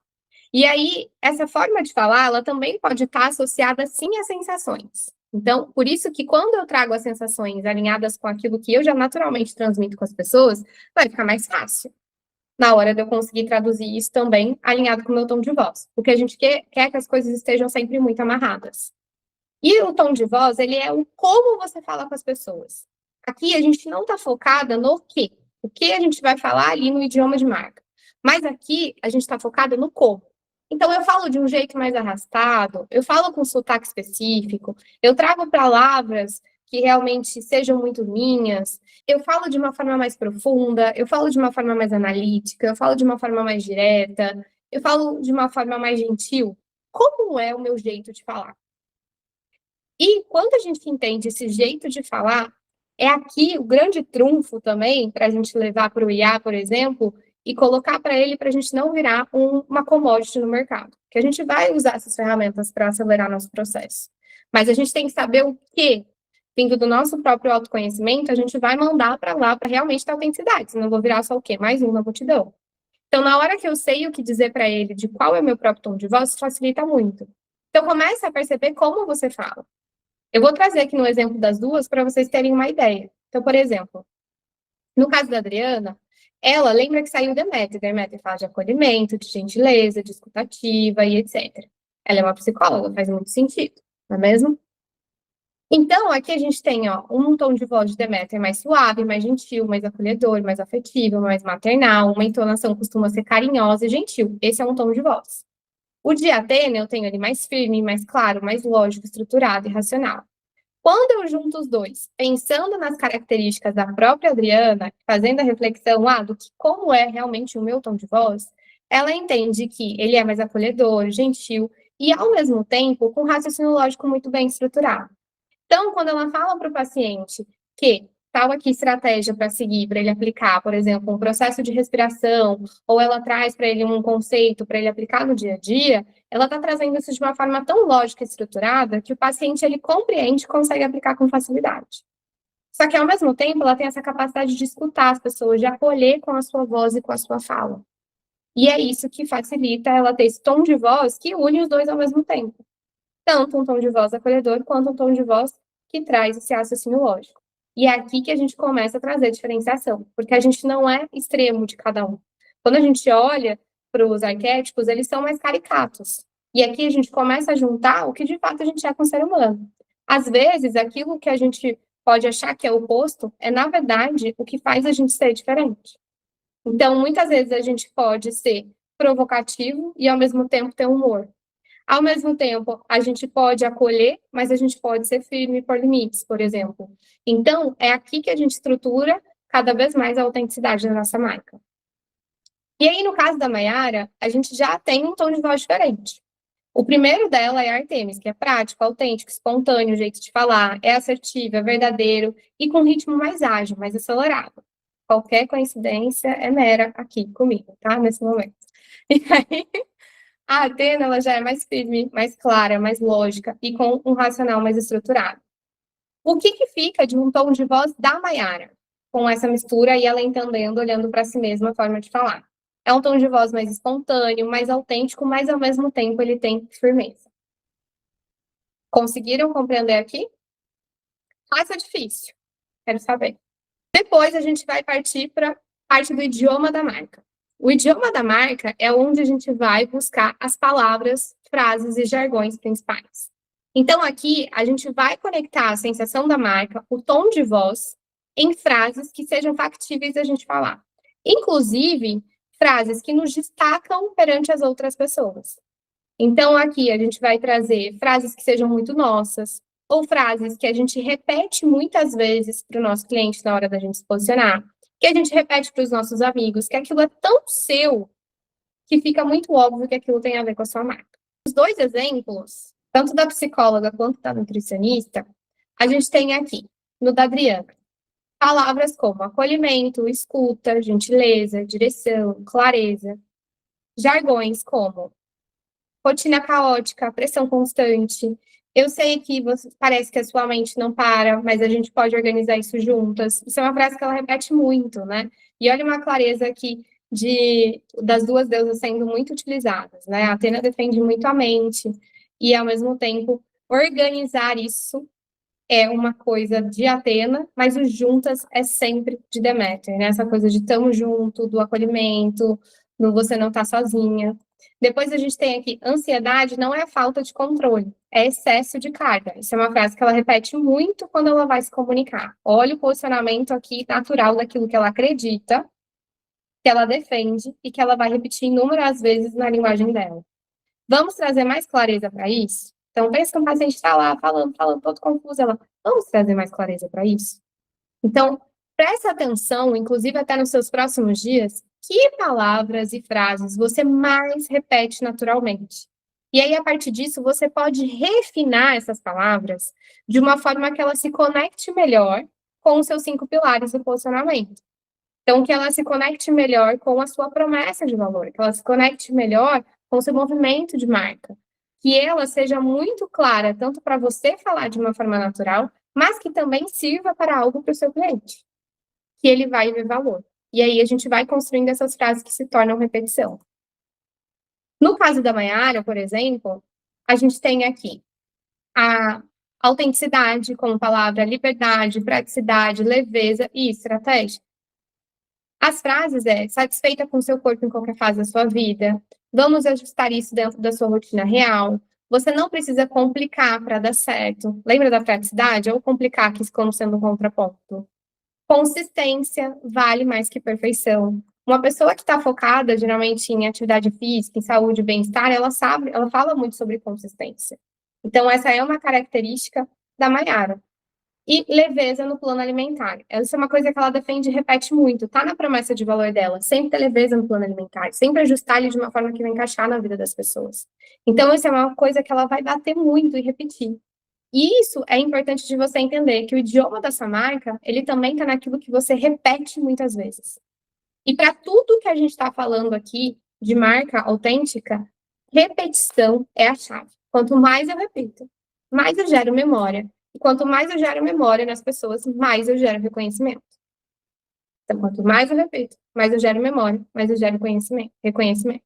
E aí, essa forma de falar, ela também pode estar associada, sim, a sensações. Então, por isso que quando eu trago as sensações alinhadas com aquilo que eu já naturalmente transmito com as pessoas, vai ficar mais fácil na hora de eu conseguir traduzir isso também alinhado com o meu tom de voz. Porque a gente quer que as coisas estejam sempre muito amarradas. E o tom de voz, ele é o como você fala com as pessoas. Aqui a gente não está focada no quê. O que a gente vai falar ali no idioma de marca. Mas aqui a gente está focada no como. Então eu falo de um jeito mais arrastado, eu falo com sotaque específico, eu trago palavras que realmente sejam muito minhas, eu falo de uma forma mais profunda, eu falo de uma forma mais analítica, eu falo de uma forma mais direta, eu falo de uma forma mais gentil. Como é o meu jeito de falar? E quando a gente entende esse jeito de falar, é aqui o grande trunfo também para a gente levar para o IA, por exemplo, e colocar para ele para a gente não virar uma commodity no mercado. Que a gente vai usar essas ferramentas para acelerar nosso processo. Mas a gente tem que saber o que, vindo do nosso próprio autoconhecimento, a gente vai mandar para lá para realmente ter autenticidade. Senão eu vou virar só o quê? Mais um na multidão. Então, na hora que eu sei o que dizer para ele de qual é o meu próprio tom de voz, isso facilita muito. Então, comece a perceber como você fala. Eu vou trazer aqui no exemplo das duas para vocês terem uma ideia. Então, por exemplo, no caso da Adriana, ela lembra que saiu Deméter. Deméter fala de acolhimento, de gentileza, de escutativa e etc. Ela é uma psicóloga, faz muito sentido, não é mesmo? Então, aqui a gente tem ó, um tom de voz de Deméter mais suave, mais gentil, mais acolhedor, mais afetivo, mais maternal. Uma entonação costuma ser carinhosa e gentil. Esse é um tom de voz. O de Atena eu tenho ele mais firme, mais claro, mais lógico, estruturado e racional. Quando eu junto os dois, pensando nas características da própria Adriana, fazendo a reflexão do que como é realmente o meu tom de voz, ela entende que ele é mais acolhedor, gentil e, ao mesmo tempo, com um raciocínio lógico muito bem estruturado. Então, quando ela fala para o paciente que tal aqui estratégia para seguir, para ele aplicar, por exemplo, um processo de respiração, ou ela traz para ele um conceito para ele aplicar no dia a dia, ela está trazendo isso de uma forma tão lógica e estruturada que o paciente ele compreende e consegue aplicar com facilidade. Só que, ao mesmo tempo, ela tem essa capacidade de escutar as pessoas, de acolher com a sua voz e com a sua fala. E é isso que facilita ela ter esse tom de voz que une os dois ao mesmo tempo. Tanto um tom de voz acolhedor, quanto um tom de voz que traz esse raciocínio lógico. E é aqui que a gente começa a trazer diferenciação, porque a gente não é extremo de cada um. Quando a gente olha para os arquétipos, eles são mais caricatos. E aqui a gente começa a juntar o que de fato a gente é com o ser humano. Às vezes, aquilo que a gente pode achar que é oposto é, na verdade, o que faz a gente ser diferente. Então, muitas vezes a gente pode ser provocativo e, ao mesmo tempo, ter humor. Ao mesmo tempo, a gente pode acolher, mas a gente pode ser firme por limites, por exemplo. Então, é aqui que a gente estrutura cada vez mais a autenticidade da nossa marca. E aí, no caso da Mayara, a gente já tem um tom de voz diferente. O primeiro dela é Artemis, que é prático, autêntico, espontâneo, jeito de falar, é assertivo, é verdadeiro e com ritmo mais ágil, mais acelerado. Qualquer coincidência é mera aqui comigo, tá? Nesse momento. E aí, a Atena, ela já é mais firme, mais clara, mais lógica e com um racional mais estruturado. O que fica de um tom de voz da Maiara, com essa mistura e ela entendendo, olhando para si mesma a forma de falar? É um tom de voz mais espontâneo, mais autêntico, mas ao mesmo tempo ele tem firmeza. Conseguiram compreender aqui? Ah, isso é difícil. Quero saber. Depois a gente vai partir para a parte do idioma da marca. O idioma da marca é onde a gente vai buscar as palavras, frases e jargões principais. Então, aqui, a gente vai conectar a sensação da marca, o tom de voz, em frases que sejam factíveis da gente falar. Inclusive, frases que nos destacam perante as outras pessoas. Então, aqui, a gente vai trazer frases que sejam muito nossas, ou frases que a gente repete muitas vezes para o nosso cliente na hora da gente se posicionar, que a gente repete para os nossos amigos, que aquilo é tão seu que fica muito óbvio que aquilo tem a ver com a sua marca. Os dois exemplos, tanto da psicóloga quanto da nutricionista, a gente tem aqui, no da Adriana, palavras como acolhimento, escuta, gentileza, direção, clareza, jargões como rotina caótica, pressão constante. Eu sei que você, parece que a sua mente não para, mas a gente pode organizar isso juntas. Isso é uma frase que ela repete muito, né? E olha uma clareza aqui das duas deusas sendo muito utilizadas, né? A Atena defende muito a mente e, ao mesmo tempo, organizar isso é uma coisa de Atena, mas o juntas é sempre de Deméter, né? Essa coisa de tamo junto, do acolhimento, do você não tá sozinha. Depois a gente tem aqui, ansiedade não é a falta de controle, é excesso de carga. Isso é uma frase que ela repete muito quando ela vai se comunicar. Olha o posicionamento aqui natural daquilo que ela acredita, que ela defende e que ela vai repetir inúmeras vezes na linguagem dela. Vamos trazer mais clareza para isso? Então, pensa que um paciente está lá falando, todo confuso. Ela, vamos trazer mais clareza para isso? Então, preste atenção, inclusive até nos seus próximos dias, que palavras e frases você mais repete naturalmente. E aí, a partir disso, você pode refinar essas palavras de uma forma que ela se conecte melhor com os seus 5 pilares do posicionamento. Então, que ela se conecte melhor com a sua promessa de valor, que ela se conecte melhor com o seu movimento de marca. Que ela seja muito clara, tanto para você falar de uma forma natural, mas que também sirva para algo para o seu cliente, que ele vai ver valor. E aí a gente vai construindo essas frases que se tornam repetição. No caso da Maiara, por exemplo, a gente tem aqui a autenticidade como palavra, liberdade, praticidade, leveza e estratégia. As frases é satisfeita com seu corpo em qualquer fase da sua vida, vamos ajustar isso dentro da sua rotina real, você não precisa complicar para dar certo. Lembra da praticidade? Ou complicar aqui como sendo um contraponto. Consistência vale mais que perfeição. Uma pessoa que está focada, geralmente, em atividade física, em saúde e bem-estar, ela fala muito sobre consistência. Então, essa é uma característica da Maiara. E leveza no plano alimentar. Essa é uma coisa que ela defende e repete muito. Tá na promessa de valor dela. Sempre ter leveza no plano alimentar. Sempre ajustar ele de uma forma que vai encaixar na vida das pessoas. Então, isso é uma coisa que ela vai bater muito e repetir. E isso é importante de você entender, que o idioma da sua marca, ele também está naquilo que você repete muitas vezes. E para tudo que a gente está falando aqui de marca autêntica, repetição é a chave. Quanto mais eu repito, mais eu gero memória. E quanto mais eu gero memória nas pessoas, mais eu gero reconhecimento. Então, quanto mais eu repito, mais eu gero memória, mais eu gero reconhecimento.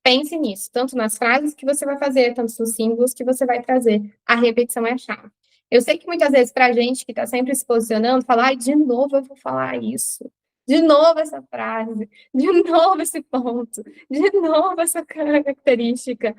Pense nisso, tanto nas frases que você vai fazer, tanto nos símbolos que você vai trazer. A repetição é a chave. Eu sei que muitas vezes, para a gente que está sempre se posicionando, falar, ai, de novo eu vou falar isso. De novo essa frase. De novo esse ponto. De novo essa característica.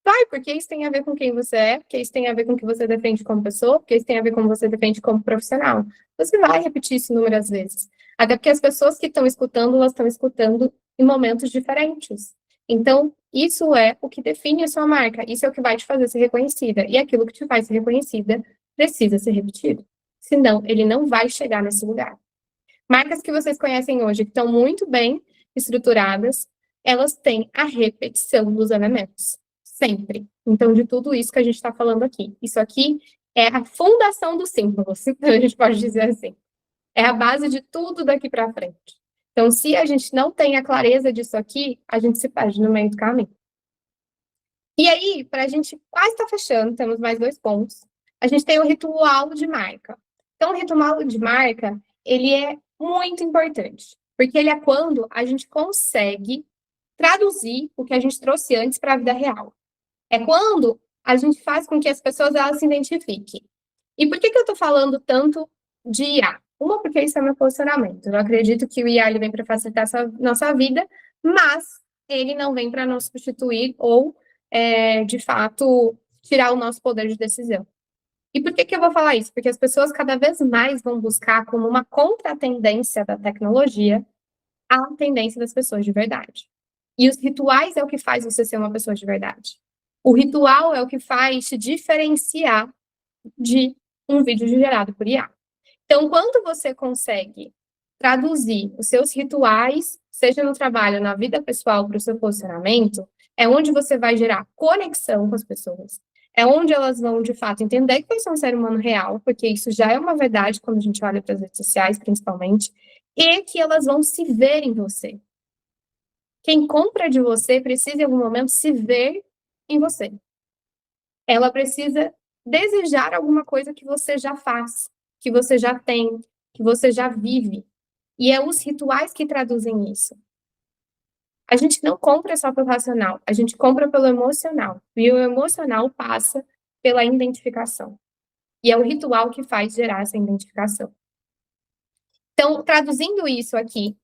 Vai, porque isso tem a ver com quem você é, porque isso tem a ver com o que você defende como pessoa, porque isso tem a ver com o que você defende como profissional. Você vai repetir isso inúmeras vezes. Até porque as pessoas que estão escutando, elas estão escutando em momentos diferentes. Então, isso é o que define a sua marca. Isso é o que vai te fazer ser reconhecida. E aquilo que te faz ser reconhecida precisa ser repetido. Senão, ele não vai chegar nesse lugar. Marcas que vocês conhecem hoje, que estão muito bem estruturadas, elas têm a repetição dos elementos, sempre. Então, de tudo isso que a gente está falando aqui. Isso aqui é a fundação dos símbolos, então a gente pode dizer assim. É a base de tudo daqui para frente. Então, se a gente não tem a clareza disso aqui, a gente se perde no meio do caminho. E aí, para a gente quase estar fechando, temos mais 2 pontos. A gente tem o ritual de marca. Então, o ritual de marca, ele é muito importante, porque ele é quando a gente consegue traduzir o que a gente trouxe antes para a vida real. É quando a gente faz com que as pessoas elas se identifiquem. E por que eu estou falando tanto de IA? Uma, porque isso é meu posicionamento. Eu acredito que o IA ele vem para facilitar a nossa vida, mas ele não vem para nos substituir ou, de fato, tirar o nosso poder de decisão. E por que eu vou falar isso? Porque as pessoas cada vez mais vão buscar como uma contratendência da tecnologia a tendência das pessoas de verdade. E os rituais é o que faz você ser uma pessoa de verdade. O ritual é o que faz te diferenciar de um vídeo gerado por IA. Então, quando você consegue traduzir os seus rituais, seja no trabalho, na vida pessoal, para o seu posicionamento, é onde você vai gerar conexão com as pessoas. É onde elas vão, de fato, entender que você é um ser humano real, porque isso já é uma verdade quando a gente olha para as redes sociais, principalmente, e que elas vão se ver em você. Quem compra de você precisa, em algum momento, se ver em você. Ela precisa desejar alguma coisa que você já faz, que você já tem, que você já vive. E é os rituais que traduzem isso. A gente não compra só pelo racional, a gente compra pelo emocional. E o emocional passa pela identificação. E é o ritual que faz gerar essa identificação. Então, traduzindo isso aqui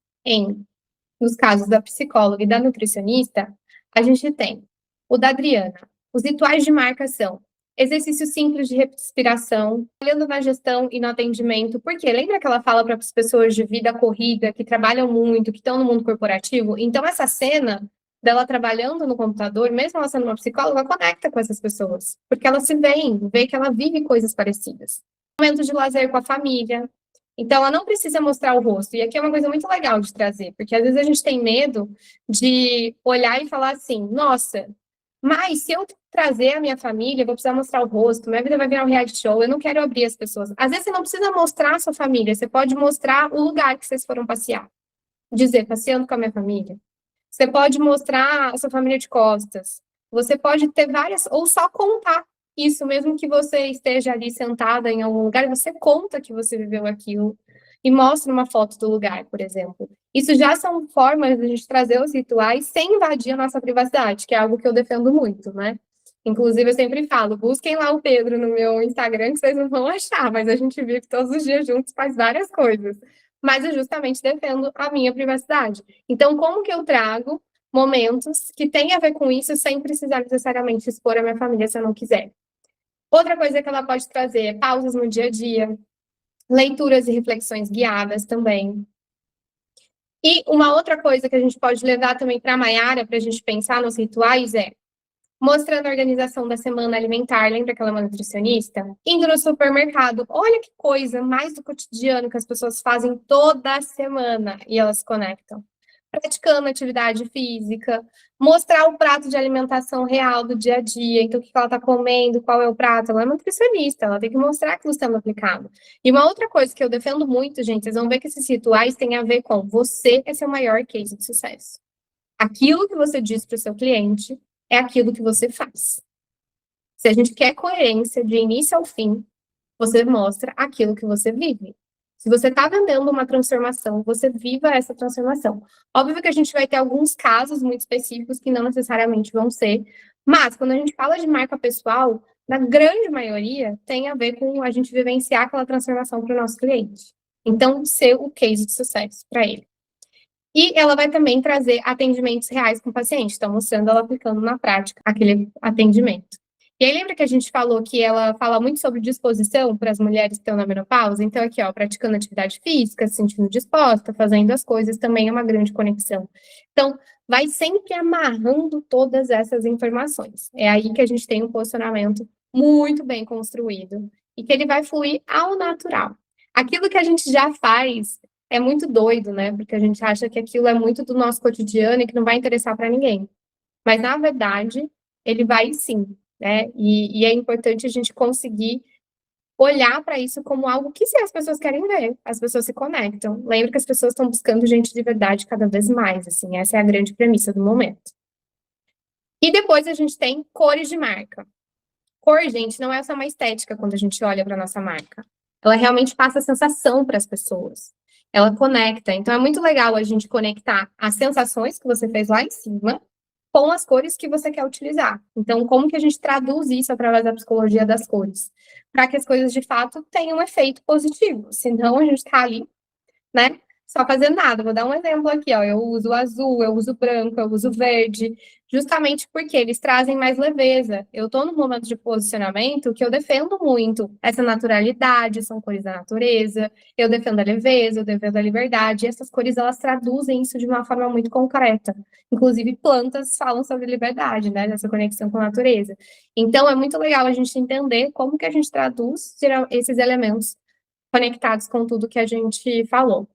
nos casos da psicóloga e da nutricionista, a gente tem o da Adriana. Os rituais de marca são exercícios simples de respiração, trabalhando na gestão e no atendimento, porque lembra que ela fala para as pessoas de vida corrida, que trabalham muito, que estão no mundo corporativo? Então, essa cena dela trabalhando no computador, mesmo ela sendo uma psicóloga, conecta com essas pessoas, porque ela se vê que ela vive coisas parecidas. Momentos de lazer com a família, então, ela não precisa mostrar o rosto. E aqui é uma coisa muito legal de trazer, porque às vezes a gente tem medo de olhar e falar assim: nossa, mas se eu trazer a minha família, eu vou precisar mostrar o rosto, minha vida vai virar um reality show, eu não quero abrir as pessoas. Às vezes você não precisa mostrar a sua família, você pode mostrar o lugar que vocês foram passear. Dizer, passeando com a minha família. Você pode mostrar a sua família de costas. Você pode ter várias, ou só contar isso, mesmo que você esteja ali sentada em algum lugar, você conta que você viveu aquilo e mostra uma foto do lugar, por exemplo. Isso já são formas de a gente trazer os rituais sem invadir a nossa privacidade, que é algo que eu defendo muito, né? Inclusive, eu sempre falo, busquem lá o Pedro no meu Instagram, que vocês não vão achar, mas a gente vive todos os dias juntos, faz várias coisas. Mas eu justamente defendo a minha privacidade. Então, como que eu trago momentos que têm a ver com isso sem precisar necessariamente expor a minha família se eu não quiser? Outra coisa que ela pode trazer é pausas no dia a dia, leituras e reflexões guiadas também. E uma outra coisa que a gente pode levar também para a Maiara, para a gente pensar nos rituais, é mostrando a organização da semana alimentar. Lembra que ela é uma nutricionista? Indo no supermercado. Olha que coisa mais do cotidiano que as pessoas fazem toda semana e elas se conectam. Praticando atividade física, mostrar o prato de alimentação real do dia a dia, então o que ela está comendo, qual é o prato. Ela é nutricionista, ela tem que mostrar aquilo sendo aplicado. E uma outra coisa que eu defendo muito, gente, vocês vão ver que esses rituais têm a ver com você é seu maior case de sucesso. Aquilo que você diz para o seu cliente é aquilo que você faz. Se a gente quer coerência de início ao fim, você mostra aquilo que você vive. Se você está vendendo uma transformação, você viva essa transformação. Óbvio que a gente vai ter alguns casos muito específicos que não necessariamente vão ser, mas quando a gente fala de marca pessoal, na grande maioria, tem a ver com a gente vivenciar aquela transformação para o nosso cliente. Então, ser o case de sucesso para ele. E ela vai também trazer atendimentos reais com o paciente, então mostrando ela aplicando na prática aquele atendimento. E aí lembra que a gente falou que ela fala muito sobre disposição para as mulheres que estão na menopausa? Então aqui, ó, praticando atividade física, se sentindo disposta, fazendo as coisas, também é uma grande conexão. Então, vai sempre amarrando todas essas informações. É aí que a gente tem um posicionamento muito bem construído e que ele vai fluir ao natural. Aquilo que a gente já faz é muito doido, né? Porque a gente acha que aquilo é muito do nosso cotidiano e que não vai interessar para ninguém. Mas, na verdade, ele vai sim, né? E é importante a gente conseguir olhar para isso como algo que sim, as pessoas querem ver, as pessoas se conectam. Lembra que as pessoas estão buscando gente de verdade cada vez mais, assim, essa é a grande premissa do momento. E depois a gente tem cores de marca. Cor, gente, não é só uma estética quando a gente olha para nossa marca. Ela realmente passa a sensação para as pessoas. Ela conecta. Então é muito legal a gente conectar as sensações que você fez lá em cima com as cores que você quer utilizar. Então, como que a gente traduz isso através da psicologia das cores? Para que as coisas de fato tenham um efeito positivo. Senão a gente está ali, né? Só fazendo nada. Vou dar um exemplo aqui, ó. Eu uso azul, eu uso branco, eu uso verde, justamente porque eles trazem mais leveza. Eu estou num momento de posicionamento que eu defendo muito essa naturalidade, são cores da natureza, eu defendo a leveza, eu defendo a liberdade, e essas cores elas traduzem isso de uma forma muito concreta. Inclusive, plantas falam sobre liberdade, né? Dessa conexão com a natureza. Então, é muito legal a gente entender como que a gente traduz esses elementos conectados com tudo que a gente falou.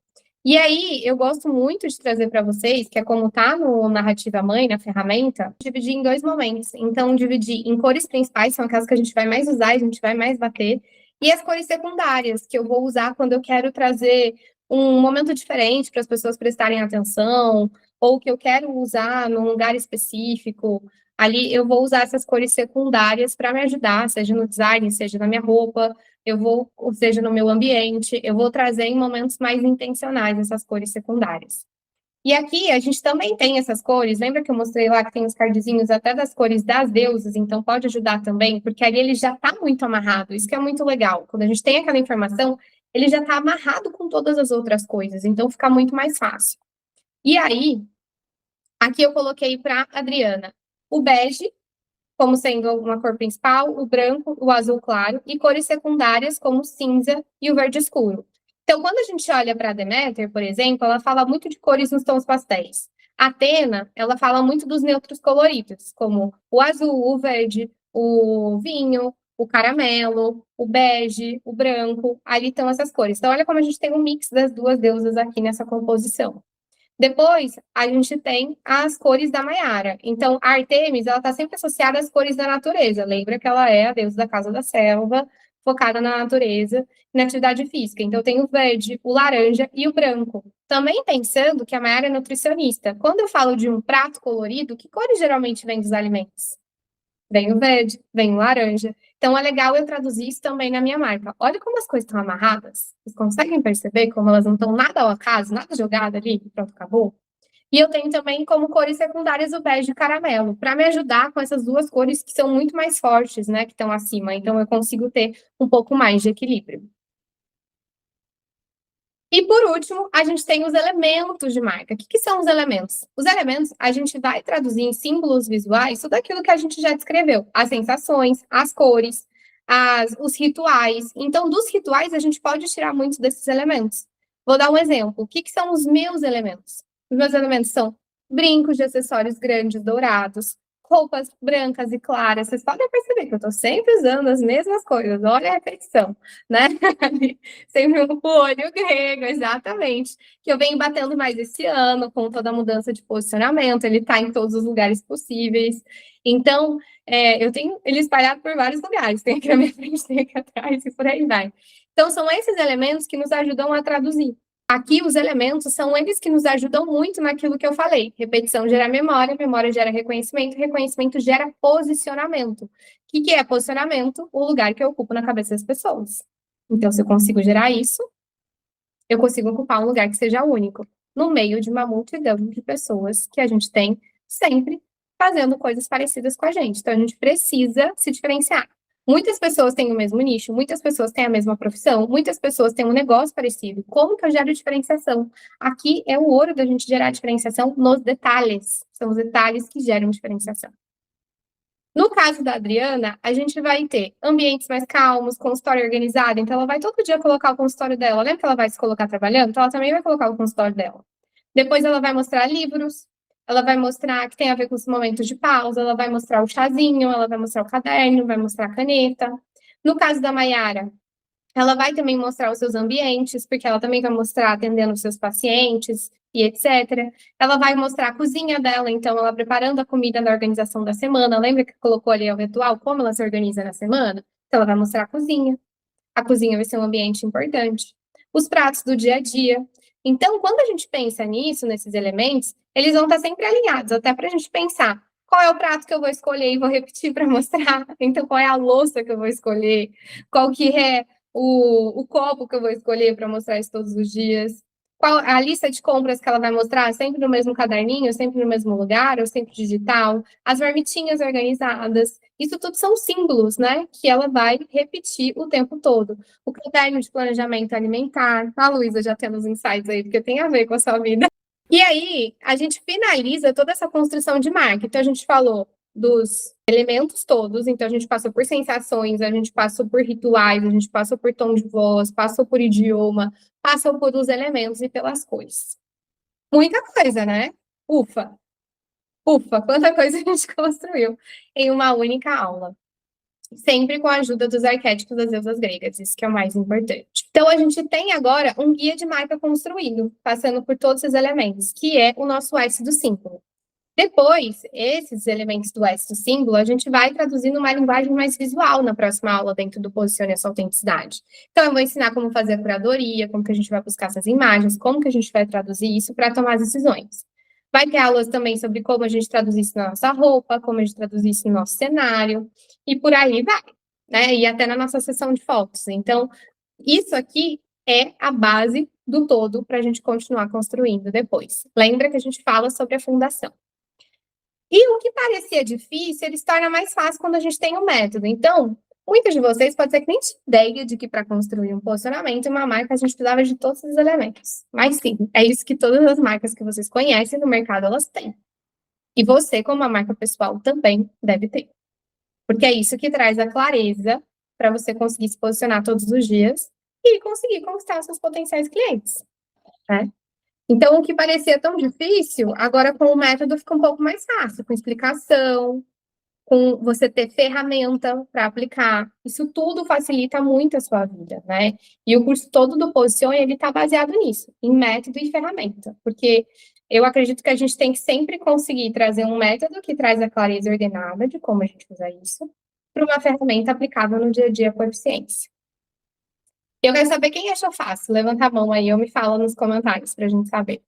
E aí, eu gosto muito de trazer para vocês, que é como tá no Narrativa Mãe, na ferramenta, dividir em dois momentos. Então, dividir em cores principais, são aquelas que a gente vai mais usar, a gente vai mais bater, e as cores secundárias, que eu vou usar quando eu quero trazer um momento diferente para as pessoas prestarem atenção, ou que eu quero usar num lugar específico. Ali eu vou usar essas cores secundárias para me ajudar, seja no design, seja na minha roupa, eu vou, ou seja, no meu ambiente, eu vou trazer em momentos mais intencionais essas cores secundárias. E aqui a gente também tem essas cores, lembra que eu mostrei lá que tem os cardzinhos até das cores das deusas, então pode ajudar também, porque ali ele já está muito amarrado, isso que é muito legal. Quando a gente tem aquela informação, ele já está amarrado com todas as outras coisas, então fica muito mais fácil. E aí, aqui eu coloquei para Adriana o bege, como sendo uma cor principal, o branco, o azul claro, e cores secundárias como o cinza e o verde escuro. Então, quando a gente olha para a Deméter, por exemplo, ela fala muito de cores nos tons pastéis. A Atena, ela fala muito dos neutros coloridos, como o azul, o verde, o vinho, o caramelo, o bege, o branco. Ali estão essas cores. Então, olha como a gente tem um mix das duas deusas aqui nessa composição. Depois, a gente tem as cores da Maiara. Então, a Artemis, ela está sempre associada às cores da natureza. Lembra que ela é a deusa da casa da selva, focada na natureza e na atividade física. Então, tem o verde, o laranja e o branco. Também pensando que a Maiara é nutricionista. Quando eu falo de um prato colorido, que cores geralmente vêm dos alimentos? Vem o verde, vem o laranja. Então, é legal eu traduzir isso também na minha marca. Olha como as coisas estão amarradas. Vocês conseguem perceber como elas não estão nada ao acaso, nada jogado ali, pronto, acabou? E eu tenho também como cores secundárias o bege e o caramelo, para me ajudar com essas duas cores que são muito mais fortes, né, que estão acima. Então, eu consigo ter um pouco mais de equilíbrio. E por último, a gente tem os elementos de marca. O que são os elementos? Os elementos a gente vai traduzir em símbolos visuais tudo aquilo que a gente já descreveu: as sensações, as cores, os rituais. Então, dos rituais, a gente pode tirar muitos desses elementos. Vou dar um exemplo. O que são os meus elementos? Os meus elementos são brincos de acessórios grandes, dourados, roupas brancas e claras. Vocês podem perceber que eu estou sempre usando as mesmas coisas. Olha a repetição, né? Sempre o olho grego, exatamente. Que eu venho batendo mais esse ano, com toda a mudança de posicionamento, ele está em todos os lugares possíveis. Então, eu tenho ele espalhado por vários lugares, tem aqui na minha frente, tem aqui atrás, e por aí vai. Então, são esses elementos que nos ajudam a traduzir. Aqui, os elementos são eles que nos ajudam muito naquilo que eu falei. Repetição gera memória, memória gera reconhecimento, reconhecimento gera posicionamento. O que é posicionamento? O lugar que eu ocupo na cabeça das pessoas. Então, se eu consigo gerar isso, eu consigo ocupar um lugar que seja único, no meio de uma multidão de pessoas que a gente tem sempre fazendo coisas parecidas com a gente. Então, a gente precisa se diferenciar. Muitas pessoas têm o mesmo nicho, muitas pessoas têm a mesma profissão, muitas pessoas têm um negócio parecido. Como que eu gero diferenciação? Aqui é o ouro da gente gerar diferenciação nos detalhes. São os detalhes que geram diferenciação. No caso da Adriana, a gente vai ter ambientes mais calmos, consultório organizado, então ela vai todo dia colocar o consultório dela. Lembra que ela vai se colocar trabalhando? Então ela também vai colocar o consultório dela. Depois ela vai mostrar livros, ela vai mostrar que tem a ver com os momentos de pausa, ela vai mostrar o chazinho, ela vai mostrar o caderno, vai mostrar a caneta. No caso da Maiara, Ela vai também mostrar os seus ambientes, porque ela também vai mostrar atendendo os seus pacientes e etc. Ela vai mostrar a cozinha dela, então ela preparando a comida da organização da semana. Lembra que colocou ali o ritual, como ela se organiza na semana? Então ela vai mostrar a cozinha. A cozinha vai ser um ambiente importante. Os pratos do dia a dia. Então, quando a gente pensa nisso, nesses elementos, eles vão estar sempre alinhados, até para a gente pensar qual é o prato que eu vou escolher e vou repetir para mostrar. Então, qual é a louça que eu vou escolher? Qual que é o copo que eu vou escolher para mostrar isso todos os dias? Qual a lista de compras que ela vai mostrar? Sempre no mesmo caderninho, sempre no mesmo lugar, ou sempre digital? As marmitinhas organizadas. Isso tudo são símbolos, né? Que ela vai repetir o tempo todo. O caderno de planejamento alimentar. A Luísa já tendo os insights aí, porque tem a ver com a sua vida. E aí, a gente finaliza toda essa construção de marca. Então, a gente falou dos elementos todos, então a gente passou por sensações, a gente passou por rituais, a gente passou por tom de voz, passou por idioma, passou por os elementos e pelas cores. Muita coisa, né? Ufa! Ufa, quanta coisa a gente construiu em uma única aula. Sempre com a ajuda dos arquétipos das deusas gregas, isso que é o mais importante. Então, a gente tem agora um guia de marca construído, passando por todos esses elementos, que é o nosso S do símbolo. Depois, esses elementos do S do símbolo, a gente vai traduzir numa linguagem mais visual na próxima aula, dentro do Posicione essa autenticidade. Então, eu vou ensinar como fazer a curadoria, como que a gente vai buscar essas imagens, como que a gente vai traduzir isso para tomar as decisões. Vai ter aulas também sobre como a gente traduz isso na nossa roupa, como a gente traduz isso no nosso cenário, e por aí vai, né? E até na nossa sessão de fotos. Então, isso aqui é a base do todo para a gente continuar construindo depois. Lembra que a gente fala sobre a fundação. E o que parecia difícil, ele se torna mais fácil quando a gente tem um método. Então, muitos de vocês pode ser que nem tinha ideia de que para construir um posicionamento, uma marca, a gente precisava de todos os elementos. Mas sim, é isso que todas as marcas que vocês conhecem no mercado, elas têm. E você, como uma marca pessoal, também deve ter. Porque é isso que traz a clareza para você conseguir se posicionar todos os dias e conseguir conquistar seus potenciais clientes, né? Então, o que parecia tão difícil, agora com o método fica um pouco mais fácil, com explicação, com você ter ferramenta para aplicar. Isso tudo facilita muito a sua vida, né? E o curso todo do Posicione, ele está baseado nisso, em método e ferramenta. Porque eu acredito que a gente tem que sempre conseguir trazer um método que traz a clareza ordenada de como a gente usa isso, para uma ferramenta aplicável no dia a dia com eficiência. Eu quero saber quem achou fácil. Levanta a mão aí ou me fala nos comentários para a gente saber.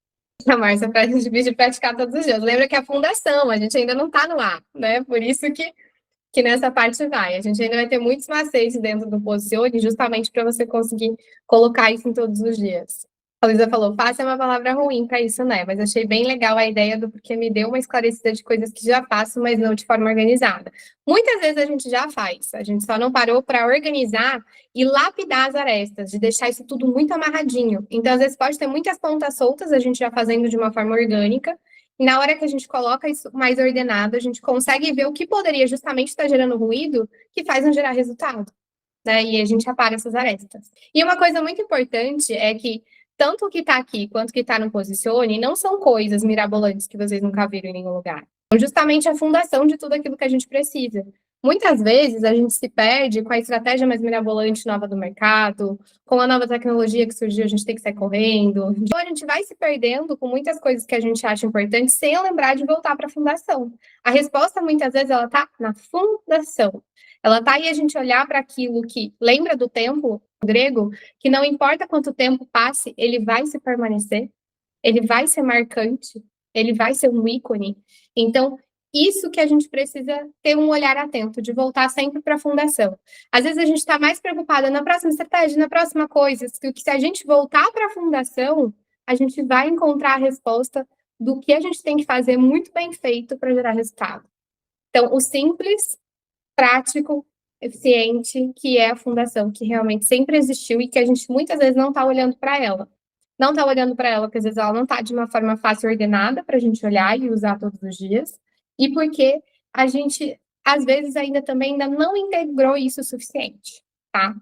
A Márcia, para a gente pedir praticar todos os dias. Lembra que é a fundação, a gente ainda não está no ar, né? Por isso que nessa parte vai. A gente ainda vai ter muitos macetes dentro do Posicione, justamente para você conseguir colocar isso em todos os dias. A Luísa falou, fácil é uma palavra ruim para isso, né? Mas achei bem legal a ideia do porque me deu uma esclarecida de coisas que já faço, mas não de forma organizada. Muitas vezes a gente já faz, a gente só não parou para organizar e lapidar as arestas, de deixar isso tudo muito amarradinho. Então, às vezes, pode ter muitas pontas soltas, a gente já fazendo de uma forma orgânica, e na hora que a gente coloca isso mais ordenado, a gente consegue ver o que poderia justamente estar gerando ruído que faz não gerar resultado, né? E a gente apara essas arestas. E uma coisa muito importante é que tanto o que está aqui quanto o que está no Posicione não são coisas mirabolantes que vocês nunca viram em nenhum lugar. São justamente a fundação de tudo aquilo que a gente precisa. Muitas vezes a gente se perde com a estratégia mais mirabolante nova do mercado, com a nova tecnologia que surgiu, a gente tem que sair correndo. Então a gente vai se perdendo com muitas coisas que a gente acha importantes sem lembrar de voltar para a fundação. A resposta muitas vezes ela está na fundação. Ela está aí a gente olhar para aquilo que lembra do tempo grego, que não importa quanto tempo passe, ele vai se permanecer, ele vai ser marcante, ele vai ser um ícone. Então, isso que a gente precisa ter um olhar atento, de voltar sempre para a fundação. Às vezes a gente está mais preocupada na próxima estratégia, na próxima coisa, que se a gente voltar para a fundação, a gente vai encontrar a resposta do que a gente tem que fazer muito bem feito para gerar resultado. Então, o simples, prático, eficiente, que é a fundação, que realmente sempre existiu e que a gente muitas vezes não está olhando para ela. Não está olhando para ela, porque às vezes ela não está de uma forma fácil ordenada para a gente olhar e usar todos os dias, e porque a gente, às vezes, ainda não integrou isso o suficiente, tá?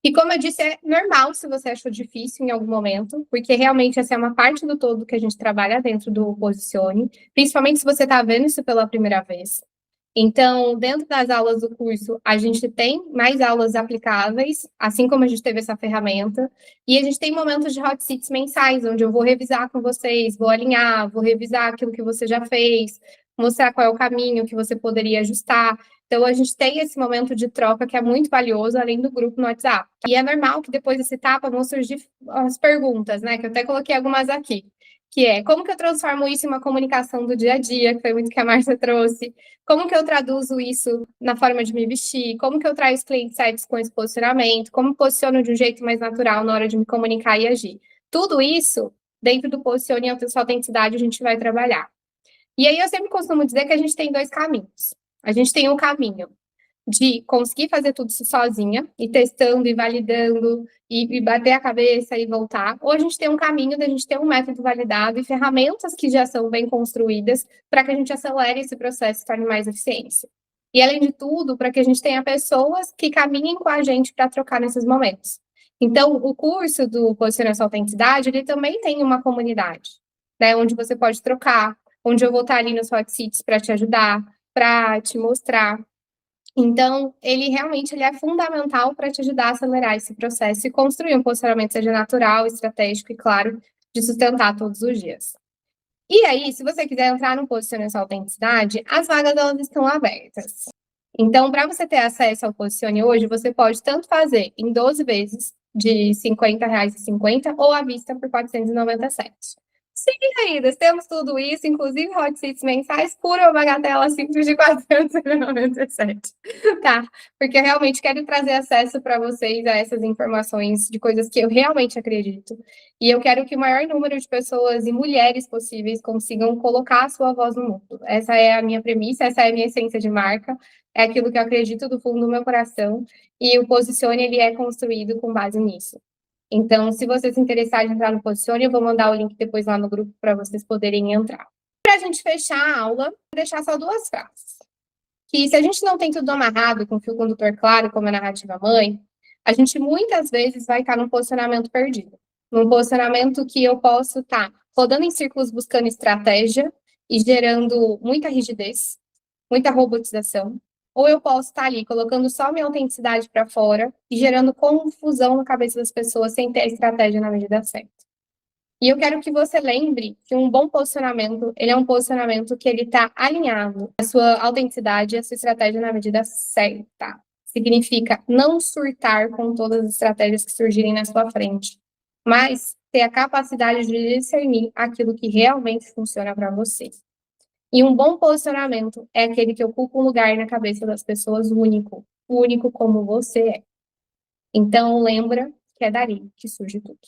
E como eu disse, é normal se você achou difícil em algum momento, porque realmente essa é uma parte do todo que a gente trabalha dentro do Posicione, principalmente se você está vendo isso pela primeira vez. Então, dentro das aulas do curso, a gente tem mais aulas aplicáveis, assim como a gente teve essa ferramenta, e a gente tem momentos de hot seats mensais, onde eu vou revisar com vocês, vou alinhar, vou revisar aquilo que você já fez, mostrar qual é o caminho que você poderia ajustar. Então, a gente tem esse momento de troca que é muito valioso, além do grupo no WhatsApp. E é normal que depois desse etapa vão surgir as perguntas, né? Que eu até coloquei algumas aqui, que é como que eu transformo isso em uma comunicação do dia a dia, que foi muito que a Márcia trouxe. Como que eu traduzo isso na forma de me vestir? Como que eu trago os clientes sites com esse posicionamento? Como posiciono de um jeito mais natural na hora de me comunicar e agir? Tudo isso, dentro do Posicione e sua autenticidade, a gente vai trabalhar. E aí eu sempre costumo dizer que a gente tem dois caminhos. A gente tem um caminho de conseguir fazer tudo isso sozinha, e testando, e validando, e bater a cabeça e voltar, ou a gente tem um caminho da gente ter um método validado e ferramentas que já são bem construídas para que a gente acelere esse processo e torne mais eficiência. E, além de tudo, para que a gente tenha pessoas que caminhem com a gente para trocar nesses momentos. Então, o curso do Posicione Sua Autenticidade, ele também tem uma comunidade, né, onde você pode trocar, onde eu vou estar ali nos hot seats para te ajudar, para te mostrar. Então, ele é fundamental para te ajudar a acelerar esse processo e construir um posicionamento seja natural, estratégico e, claro, de sustentar todos os dias. E aí, se você quiser entrar no Posicione Sua Autenticidade, as vagas elas estão abertas. Então, para você ter acesso ao Posicione hoje, você pode tanto fazer em 12 vezes de R$ 50,50 ou à vista por R$ 497. Sim, queridas, temos tudo isso, inclusive hot seats mensais por uma bagatela simples de 497, tá? Porque eu realmente quero trazer acesso para vocês a essas informações de coisas que eu realmente acredito. E eu quero que o maior número de pessoas e mulheres possíveis consigam colocar a sua voz no mundo. Essa é a minha premissa, essa é a minha essência de marca, é aquilo que eu acredito do fundo do meu coração, e o Posicione, ele é construído com base nisso. Então, se você se interessar em entrar no Posicione, eu vou mandar o link depois lá no grupo para vocês poderem entrar. Para a gente fechar a aula, vou deixar só duas frases. Que se a gente não tem tudo amarrado com fio condutor claro, como a narrativa mãe, a gente muitas vezes vai estar num posicionamento perdido. Num posicionamento que eu posso estar rodando em círculos buscando estratégia e gerando muita rigidez, muita robotização, ou eu posso estar ali colocando só minha autenticidade para fora e gerando confusão na cabeça das pessoas sem ter a estratégia na medida certa. E eu quero que você lembre que um bom posicionamento, ele é um posicionamento que ele está alinhado à sua autenticidade e à sua estratégia na medida certa. Significa não surtar com todas as estratégias que surgirem na sua frente, mas ter a capacidade de discernir aquilo que realmente funciona para você. E um bom posicionamento é aquele que ocupa um lugar na cabeça das pessoas único como você é. Então, lembra que é dali que surge tudo.